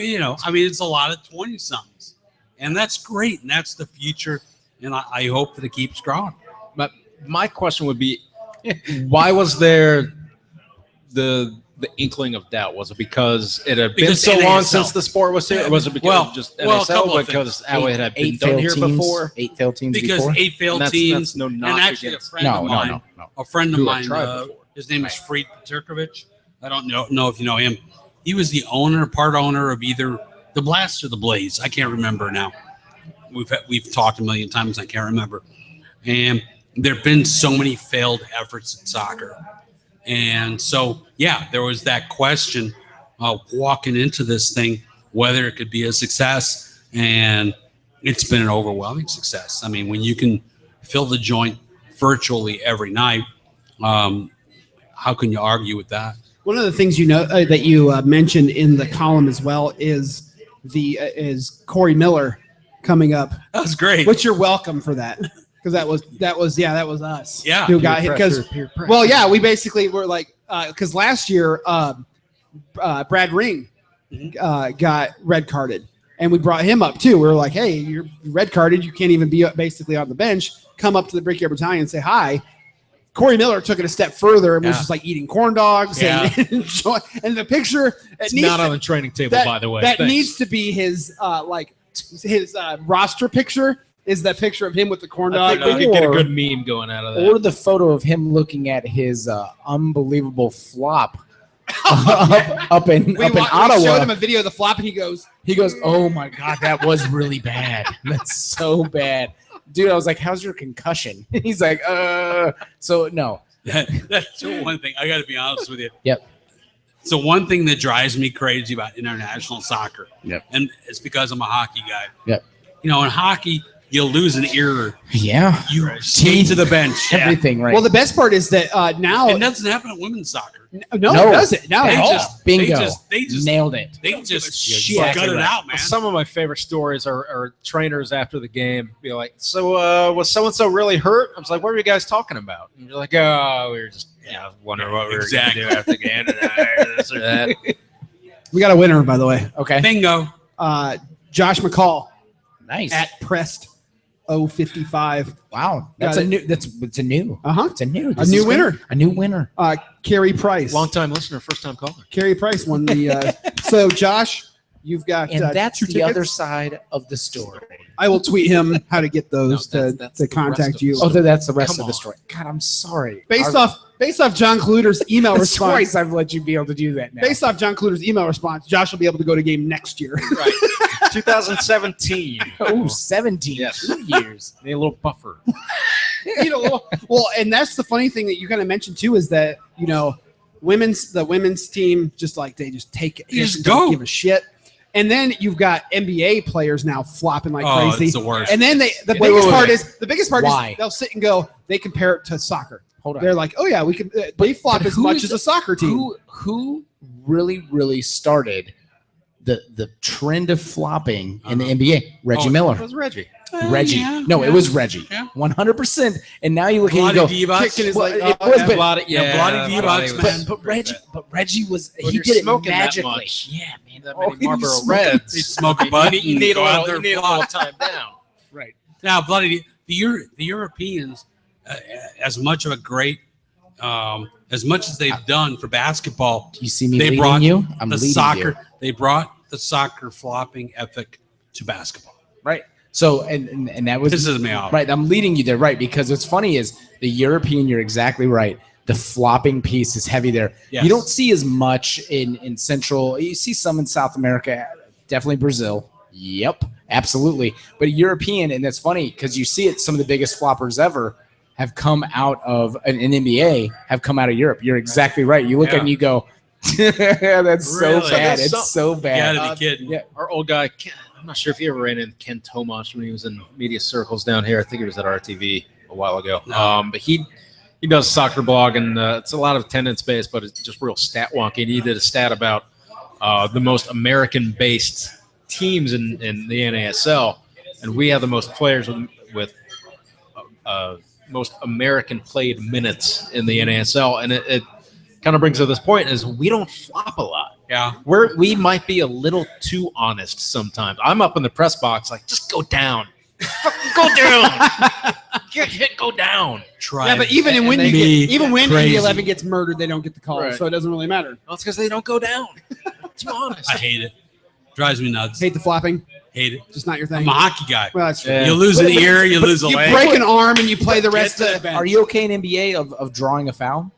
mean, it's a lot of 20-somethings, and that's great, and that's the future. And I hope that it keeps growing. But my question would be, why was there the inkling of doubt? Was it because it had been Because so long NASL. since the sport was here? Or was it because Well, of just well, a NSL? couple of Because how it had been Eight done failed here teams, before? 8 failed teams Because before. 8 failed And teams, that's no and knock actually against- a friend No, of mine, no. a friend of Who had mine, tried before. his name is Fried Peterkovich. I don't know if you know him. He was the part owner of either the Blast or the Blaze. I can't remember now. We've talked a million times. I can't remember. And there have been so many failed efforts in soccer. And so, yeah, there was that question walking into this thing, whether it could be a success. And it's been an overwhelming success. I mean, when you can fill the joint virtually every night, how can you argue with that? One of the things that you mentioned in the column as well is Corey Miller coming up, That was great. which you're welcome for that, because that was us. Yeah. who got hit because we basically were like because last year Brad Ring got red carded, and we brought him up too. We were like, hey, you're red carded, you can't even be basically on the bench. Come up to the Brickyard Battalion and say hi. Corey Miller took it a step further and was just like eating corn dogs and the picture. It's not on the training table, by the way. That Thanks. needs to be his roster picture. Is that picture of him with the corn I dog? think we could get a Or- good meme going out of that. Or the photo of him looking at his unbelievable flop up in We showed Ottawa. him a video of the flop, and he goes, Oh my God, that was really bad. That's so bad. Dude, I was like, how's your concussion? He's like, So, no. That's the one thing. I got to be honest with you. Yep. So one thing that drives me crazy about international soccer, and it's because I'm a hockey guy. Yep. In hockey, you lose an ear, Yeah. you skate to the bench. Everything, right? Well, the best part is that now It doesn't happen in women's soccer. no, No. it doesn't. No, They at all. just- Bingo. They just Nailed it. They just shit. gut Exactly it right. out, man. Some of my favorite stories are trainers after the game be like, so was so-and-so really hurt? I was like, what were you guys talking about? And you're like, oh, we were just wondering what we were going to do after the game. This or that. We got a winner, by the way. Okay. Bingo. Josh McCall Nice. at Prest 055. Wow. Got That's a it. new. It's a new. Uh-huh. It's a new. A This new is good. winner. A new winner. Carrie Price. Long-time listener, first-time caller. Carrie Price won the. So Josh You've got And that's 2 the tickets. other side of the story. I will tweet him how to get those that's to the contact rest you. of That's the rest Come of the on. story. God, I'm sorry. Based off John Koluder's email response. Twice I've let you be able to do that now. Based off John Koluder's email response, Josh will be able to go to game next year. Right. 2017. Oh, 17 Yes. 2 years. Need a little buffer. Well, and that's the funny thing that you kind of mentioned too is that the women's team they just take it. You just don't go. give a shit. And then you've got NBA players now flopping like crazy. It's the worst. And then the Wait, biggest part Why? is they'll sit and go. They compare it to soccer. Hold on. They're like, oh yeah, we can. They flop but as who much is as a soccer team. Who really started the trend of flopping in the NBA? Reggie Miller. It was Reggie. Reggie. It was Reggie. Yeah. 100%. And now you look and you go, Kicking his leg. it was, but- Bloody D-Bucks, man. but Reggie was When he you're did it smoking that magically. much. Yeah, man. That Oh, many he was Marlboro smoking- Reds. They smoke a butt. You need a and go out little, there you need a and little flop. time down. Right. Now, bloody the Europeans, as much of a great, as much as they've done for basketball, You see me they leading brought you? I'm the leading soccer. you. They brought the soccer flopping ethic to basketball. Right. So and that was Pisses me off. right. I'm leading you there, right? Because what's funny is the European. You're exactly right. The flopping piece is heavy there. Yes. You don't see as much in Central. You see some in South America, definitely Brazil. Yep, absolutely. But European, and that's funny because you see it. Some of the biggest floppers ever have come out of an NBA. Have come out of Europe. You're exactly right. You look at it and you go, "That's so Really? bad. That's It's so You bad." gotta be kidding. yeah. Our old guy, I'm not sure if you ever ran into Ken Tomash when he was in media circles down here. I think he was at RTV a while ago. No. But he does a soccer blog, and it's a lot of attendance based, but it's just real stat wonky. He did a stat about the most American-based teams in the NASL, and we have the most players with most American played minutes in the NASL, and it kind of brings to this point is we don't flop a lot. Yeah. We might be a little too honest sometimes. I'm up in the press box like, just go down. Fucking go down. Go down. Try. Yeah, but even and when they even when crazy. Indy 11 gets murdered, they don't get the call, Right. so it doesn't really matter. Well, it's because they don't go down. Too honest. I hate it. Drives me nuts. Hate the flopping, Hate it. just not your thing. I'm a hockey guy. Well, that's true. Yeah. You lose an ear, you lose a You leg. break an arm and you play the rest of the bench. Are you okay in NBA of drawing a foul?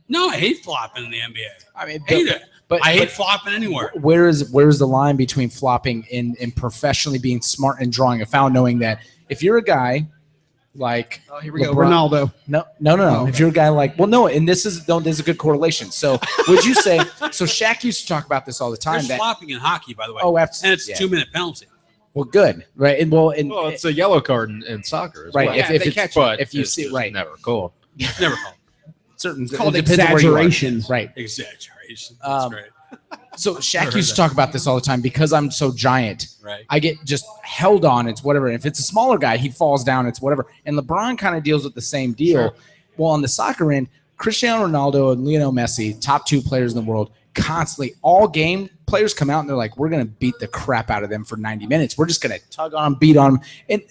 No, I hate flopping in the NBA. I mean, Hate it. But I hate flopping anywhere. where is the line between flopping and professionally being smart and drawing a foul, knowing that if you're a guy like Oh, here we go. LeBron- Ronaldo. No. Oh, If you're a guy like, well, no, and this is a good correlation. So would you say? So Shaq used to talk about this all the time. There's That flopping in hockey, by the way. oh, And absolutely. it's a 2-minute penalty. Well, good, right? And Well, it's a yellow card in soccer as right. well. If they it's catch But if you it's see just right, never called. Never called. certain It's called it depends on where you are. exaggeration. Right. Exaggeration. That's Um, right. So Never Shaq heard used to that. talk about this all the time because I'm so giant. Right. I get just held on. It's whatever. If it's a smaller guy, he falls down. It's whatever. And LeBron kind of deals with the same deal. Sure. Well, on the soccer end, Cristiano Ronaldo and Lionel Messi, top 2 players in the world, constantly all game players come out and they're like, we're going to beat the crap out of them for 90 minutes. We're just going to tug on them, beat on them.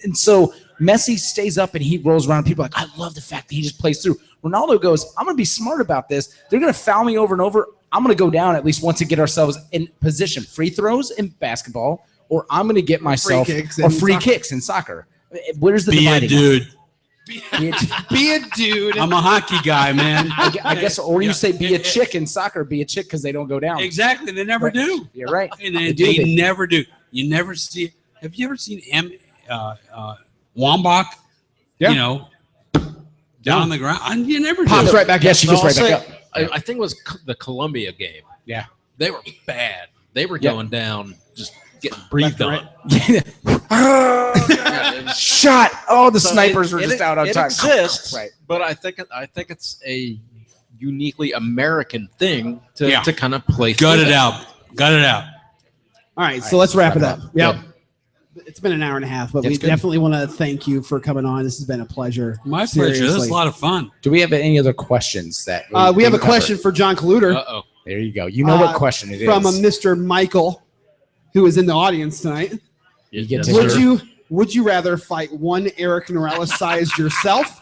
And so Messi stays up and he rolls around. People are like, I love the fact that he just plays through. Ronaldo goes, I'm going to be smart about this. They're going to foul me over and over. I'm going to go down at least once to get ourselves in position. Free throws in basketball, or I'm going to get myself kicks or in free soccer. kicks in soccer. Where's the Be a dividing line? dude. Be a dude. Be a dude. I'm a hockey guy, man. I guess, or you Yeah. say be a chick in soccer, be a chick because they don't go down. Exactly. They never Right. do. You're right. And They they, do. they never do. You never see. Have you ever seen Wambach? Yeah. You know, down on the ground. You never Pops do. right back Yes, up. she goes I'll right back say- up. I think it was the Columbia game. Yeah. They were bad. They were Yeah. going down, just getting breathed Left on. and Shot. Oh, the So snipers were it- just out on it time. exists, Right. but I think it's a uniquely American thing to Yeah. kind of play. Gut through it that. out. Gut it out. All right, so let's wrap it up. Yep. Good. It's been an hour and a half, but That's we good. definitely want to thank you for coming on. This has been a pleasure. My pleasure. This is Seriously. a lot of fun. Do we have any other questions that We have a didn't question cover? for John Koluder Uh-oh. There you go. You know what Uh, question it is. from a Mr. Michael, who is in the audience tonight. You get Yes, to sir. Would you rather fight one Eric Norella sized yourself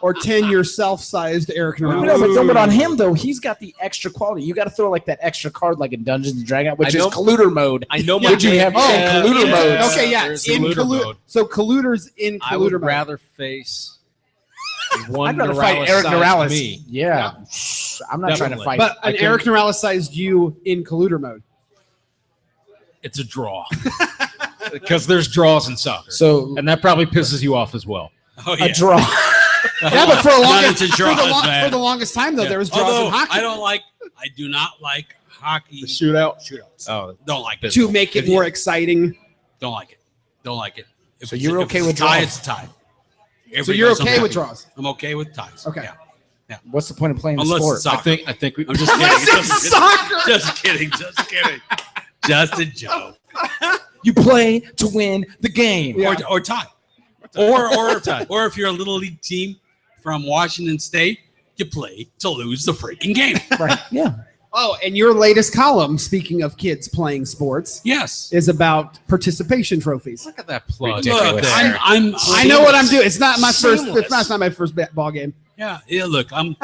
or 10 yourself-sized Eric Norellis. No, but on him though, he's got the extra quality. You got to throw like that extra card, like in Dungeons and Dragons, which is Koluder mode. I know. Would you have Koluder mode? Okay, yeah. In mode. So Koluder's in Koluder I would mode. rather face one. I'd rather fight Eric Norellis. Me. Yeah. I'm not trying to fight. But an Eric Norellis-sized you in Koluder mode. It's a draw. Because there's draws in soccer. So, and that probably pisses you off as well. Oh, yeah. a draw. Yeah, but for the man. longest time though, there was draws in hockey. I do not like hockey shootouts. Oh, don't like it. To make it more exciting. Don't like it. So you're okay with draws? draws? It's a tie. So you're okay with draws? I'm okay with ties. Okay. Yeah. What's the point of playing Unless sport? it's soccer. I think we. I'm just kidding. Soccer. Just kidding. Just a joke. You play to win the game. Yeah. Or tie. Or if you're a little league team from Washington State, you play to lose the freaking game. Right. Yeah. Oh, and your latest column, speaking of kids playing sports, Yes. is about participation trophies. Look at that plug. Look, there. I know what I'm doing. It's not my first. Seamless. It's not my first ball game. Yeah. Look, I'm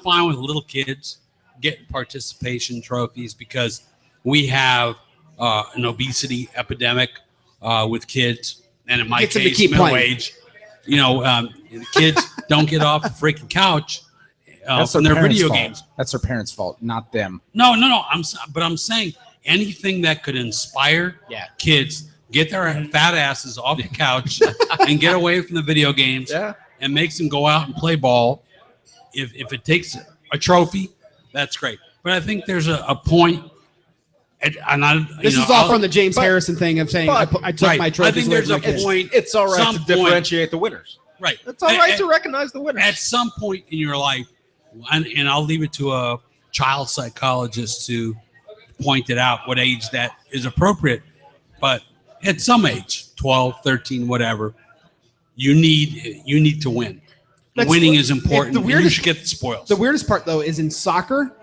fine with little kids getting participation trophies because we have an obesity epidemic with kids, and in my Gets them to case, keep middle playing. age. The kids don't get off the freaking couch from their parents' video fault. games. That's their parents' fault, not them. No. I'm saying anything that could inspire kids get their fat asses off the couch and get away from the video games and makes them go out and play ball. If it takes a trophy, that's great. But I think there's a point. This is all from the James Harrison thing of saying I took my trophies. I think there's a point. It's all right to differentiate the winners. Right. It's all right to recognize the winners. At some point in your life, and I'll leave it to a child psychologist to point it out what age that is appropriate. But at some age, 12, 13, whatever, you need to win. Winning is important. You should get the spoils. The weirdest part, though, is in soccer,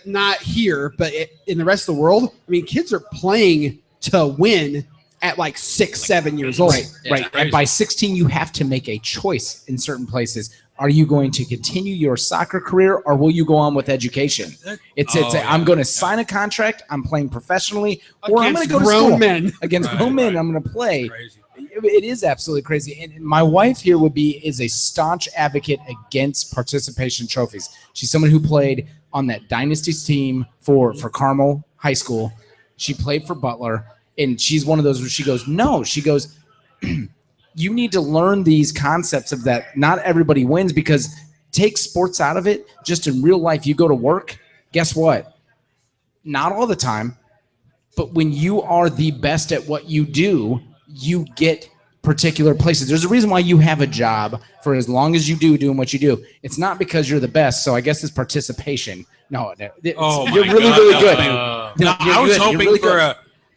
not here, but in the rest of the world, I mean, kids are playing to win at like 6, 7 years old. Right. And by 16, you have to make a choice in certain places. Are you going to continue your soccer career or will you go on with education? I'm going to sign a contract. I'm playing professionally, or I'm going to go to school. Against grown men, I'm going to play. Crazy. It is absolutely crazy. And my wife here is a staunch advocate against participation trophies. She's someone who played on that Dynasty's team for Carmel High School. She played for Butler, and she's one of those where she goes, no. She goes, you need to learn these concepts of that. Not everybody wins, because take sports out of it. Just in real life, you go to work, guess what? Not all the time, but when you are the best at what you do, you get particular places. There's a reason why you have a job for as long as you doing what you do. It's not because you're the best. So I guess it's participation. No, you're really good. I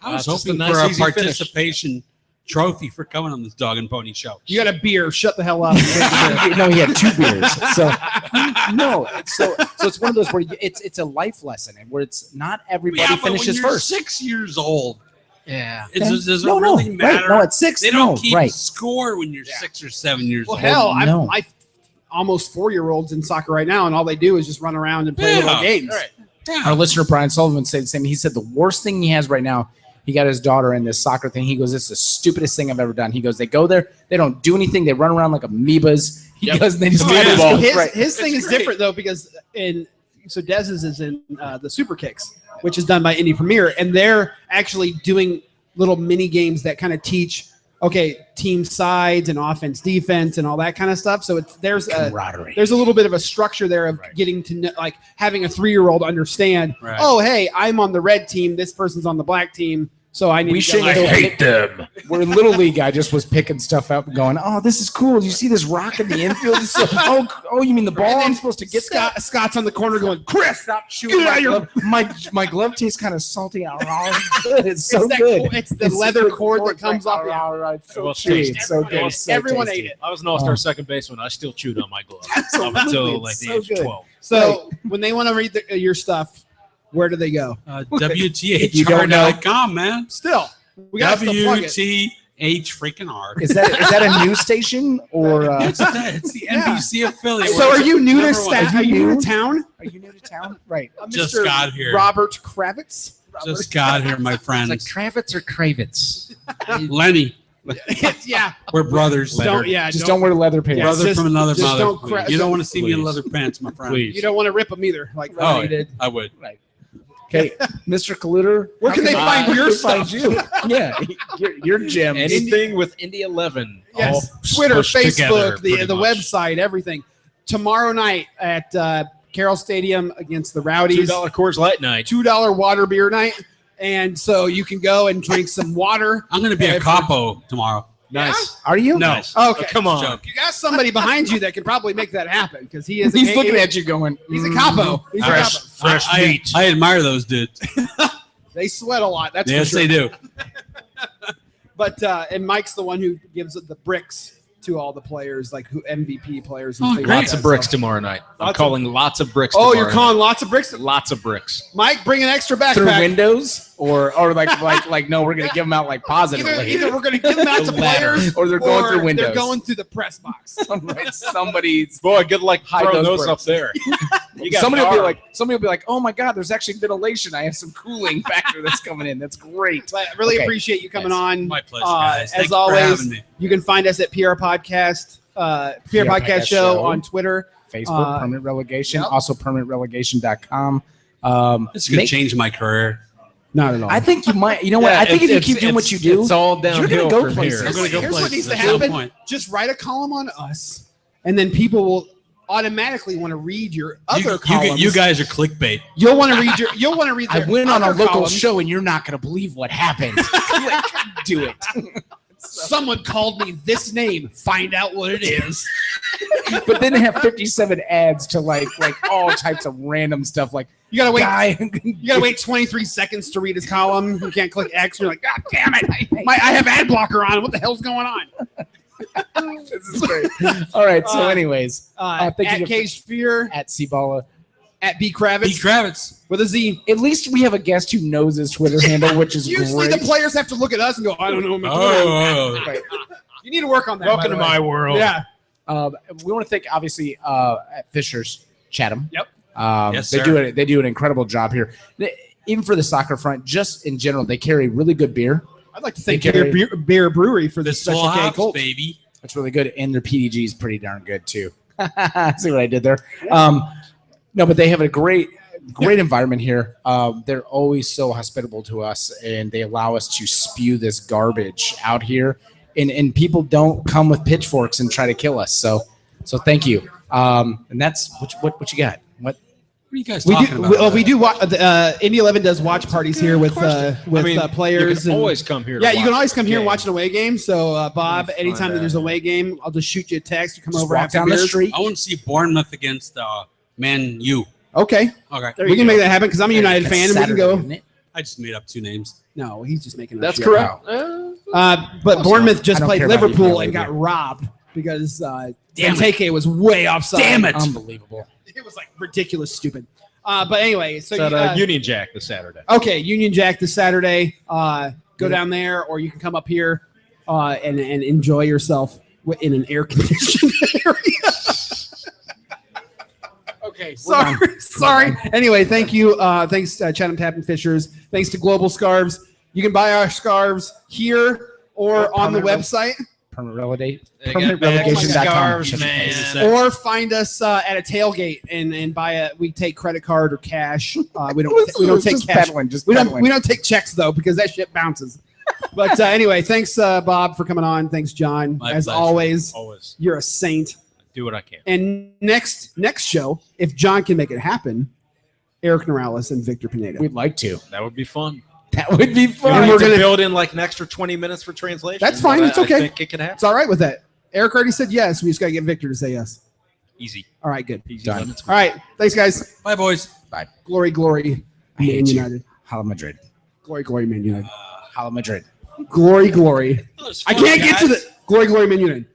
was hoping for a participation trophy for coming on this Dog and Pony show. You got a beer. Shut the hell up. No, he had 2 beers. So it's one of those where it's a life lesson, and where it's not everybody finishes first. 6 years old. Yeah. Does it really matter? Right. No, at 6. They don't keep score when you're 6 or 7 years old. Hell, I'm almost 4-year-olds in soccer right now, and all they do is just run around and play little games. Right. Yeah. Our listener Brian Sullivan said the same. He said the worst thing he has right now, he got his daughter in this soccer thing. He goes, "This is the stupidest thing I've ever done." He goes, "They go there, they don't do anything. They run around like amoebas." He goes, and they just play the ball. His thing is different though, because Dez's is in the Super Kicks, which is done by Indy Premier, and they're actually doing little mini games that kind of teach, team sides and offense, defense, and all that kind of stuff. So there's a little bit of a structure there of getting to know, like having a 3-year-old understand. Right. Oh, hey, I'm on the red team. This person's on the black team. So I need to hate them. Where in Little League, I just was picking stuff up and going, "Oh, this is cool. You see this rock in the infield? You mean the ball? I'm supposed to get that?" Scott's on the corner going, "Chris, stop shooting my glove tastes kind of salty. It's so good. It's the leather cord that comes off. It's so good. Everyone ate it. I was an all-star second baseman. I still chewed on my glove up until like the age of 12. So when they want to read your stuff, where do they go? WTHR.com, man. Still, we got WTHR.com. WTHR. Is that a news station or? It's the NBC affiliate. So are you new to Are you new to town? Are you new to town? Right. Just Mr. got here. Robert Kravitz. Just got here, my friends. It's like Kravitz or Kravitz. Lenny. Yeah. We're brothers. Don't wear leather pants. Brother just- from another just mother. don't You don't want to see me in Please. leather pants, my friend. Please. You don't want to rip them either, like Oh, Ronnie did. I would. Okay, Mr. Koluder. Where can they find your stuff? Yeah, your gym. Anything with Indy 11. Yes, all Twitter, pushed together, Facebook, the pretty much. website, everything. Tomorrow night at Carroll Stadium against the Rowdies. $2 Coors Light night. $2 water beer night. And so you can go and drink some water. I'm going to be a capo tomorrow. Nice. Are you? No. Nice. Okay. Come on. Joke. You got somebody behind you that can probably make that happen because he is. He's looking at you going. He's a capo. He's a capo. Fresh meat. I admire those dudes. They sweat a lot. That's Yes, for sure. they do. But and Mike's the one who gives the bricks to all the players, like who MVP players. Oh, things great. like Lots that. of bricks So- tomorrow night. I'm Lots of- calling lots of bricks Oh, tomorrow you're calling night. lots of bricks. Lots of bricks. Mike, bring an extra Through backpack. windows, or like no, we're gonna give them out like positively, Either we're going to give them out to The ladder. players, or they're going through windows. They're going through the press box. Somebody's. Boy, good luck Hide throwing those those up there. You got Somebody will power. be like, oh my God, there's actually ventilation. I have some cooling factor that's coming in. That's great. But I really Okay. appreciate you coming Yes. on. My pleasure, guys. Thank As you for always, having me. you can find us at PR Podcast, PR Podcast Show on Twitter. Facebook, Permanent Relegation, yep. also permanentrelegation.com. This is going to change my career. Not at all. I think you might. You know what? I think if you keep doing what you do, it's all you're downhill gonna go from places. here. I'm gonna go Here's what places. needs to That's the happen. point. Just write a column on us, and then people will automatically want to read your other columns. You guys are clickbait. You'll want to read your. You'll want to read. I their went on a other local columns. show, and you're not going to believe what happened. Like, do it. Someone called me this name. Find out what it is. But then they have 57 ads to like all types of random stuff. Like You gotta wait. guy, You gotta wait 23 seconds to read his column. You can't click X. You're like, God damn it! I have ad blocker on. What the hell's going on? this is great. All right. So, anyways, thank At you to- Cage Fear, at Cibala. at B Kravitz B. Kravitz. with a Z. At least we have a guest who knows his Twitter handle, which is Usually great. the players have to look at us and go, I don't know. My Twitter. Oh. Right. You need to work on that. Welcome by to the way. my world. Yeah. We want to thank obviously at Fisher's Chatham. Yep. Yes, they sir. do an incredible job here. Even for the soccer front, just in general, they carry really good beer. I'd like to thank They carry- Beer Brewery for The this Special Full K House, Colt. baby. That's really good, and their PDG is pretty darn good too. See what I did there? No, but they have a great environment here. They're always so hospitable to us, and they allow us to spew this garbage out here. And people don't come with pitchforks and try to kill us. So thank you. And that's what you got. What? What are you guys We talking do. about? We do. Indy 11 does watch parties here with players. You can and- always come here. Yeah, to you can watch always come here and game. watch an away game. So, Bob, Find anytime that out. there's an away game, I'll just shoot you a text. You come Just over, walk have some down the beers. street. I want to see Bournemouth against Man U. Okay, Okay. we can make that happen because I'm a United That's fan and we can Saturday, go. isn't it? I just made up two names. No, he's just making. Up That's shit. correct. But Bournemouth just I don't played care about Liverpool you, and really, got robbed because Damn it. Benteke was way offside. Damn it. Unbelievable. It was like ridiculous, stupid. But anyway, so It's you, at Union Jack this Saturday. okay, Union Jack this Saturday. Go down there, or you can come up here and enjoy yourself in an air conditioned area. Okay. Sorry. Anyway, thank you. Thanks Chatham Tap and Fishers. Thanks to Global Scarves. You can buy our scarves here or on the website, PermanentRelegation.com. or find us at a tailgate and buy a. We take credit card or cash. We don't take just cash. peddling, just We peddling. don't take checks though because that shit bounces. But anyway, thanks Bob for coming on. Thanks John. My As pleasure. always, Always you're a saint. do what I can. And next show, if John can make it happen, Eric Morales and Victor Pineda. We'd like to. That would be fun. That would be We fun. And need we're to gonna- build in like an extra 20 minutes for translation. That's fine, but it's okay. I think it can happen. It's all right with that. Eric already said yes. We just got to get Victor to say yes. Easy. All right, good. Easy Done. limits. All right. Thanks, guys. Bye, boys. Glory, glory, I hate Man you. United. Hala Madrid. Glory, glory, Man United. Hala Madrid. Glory, glory. I can't get to the glory, glory, Man United.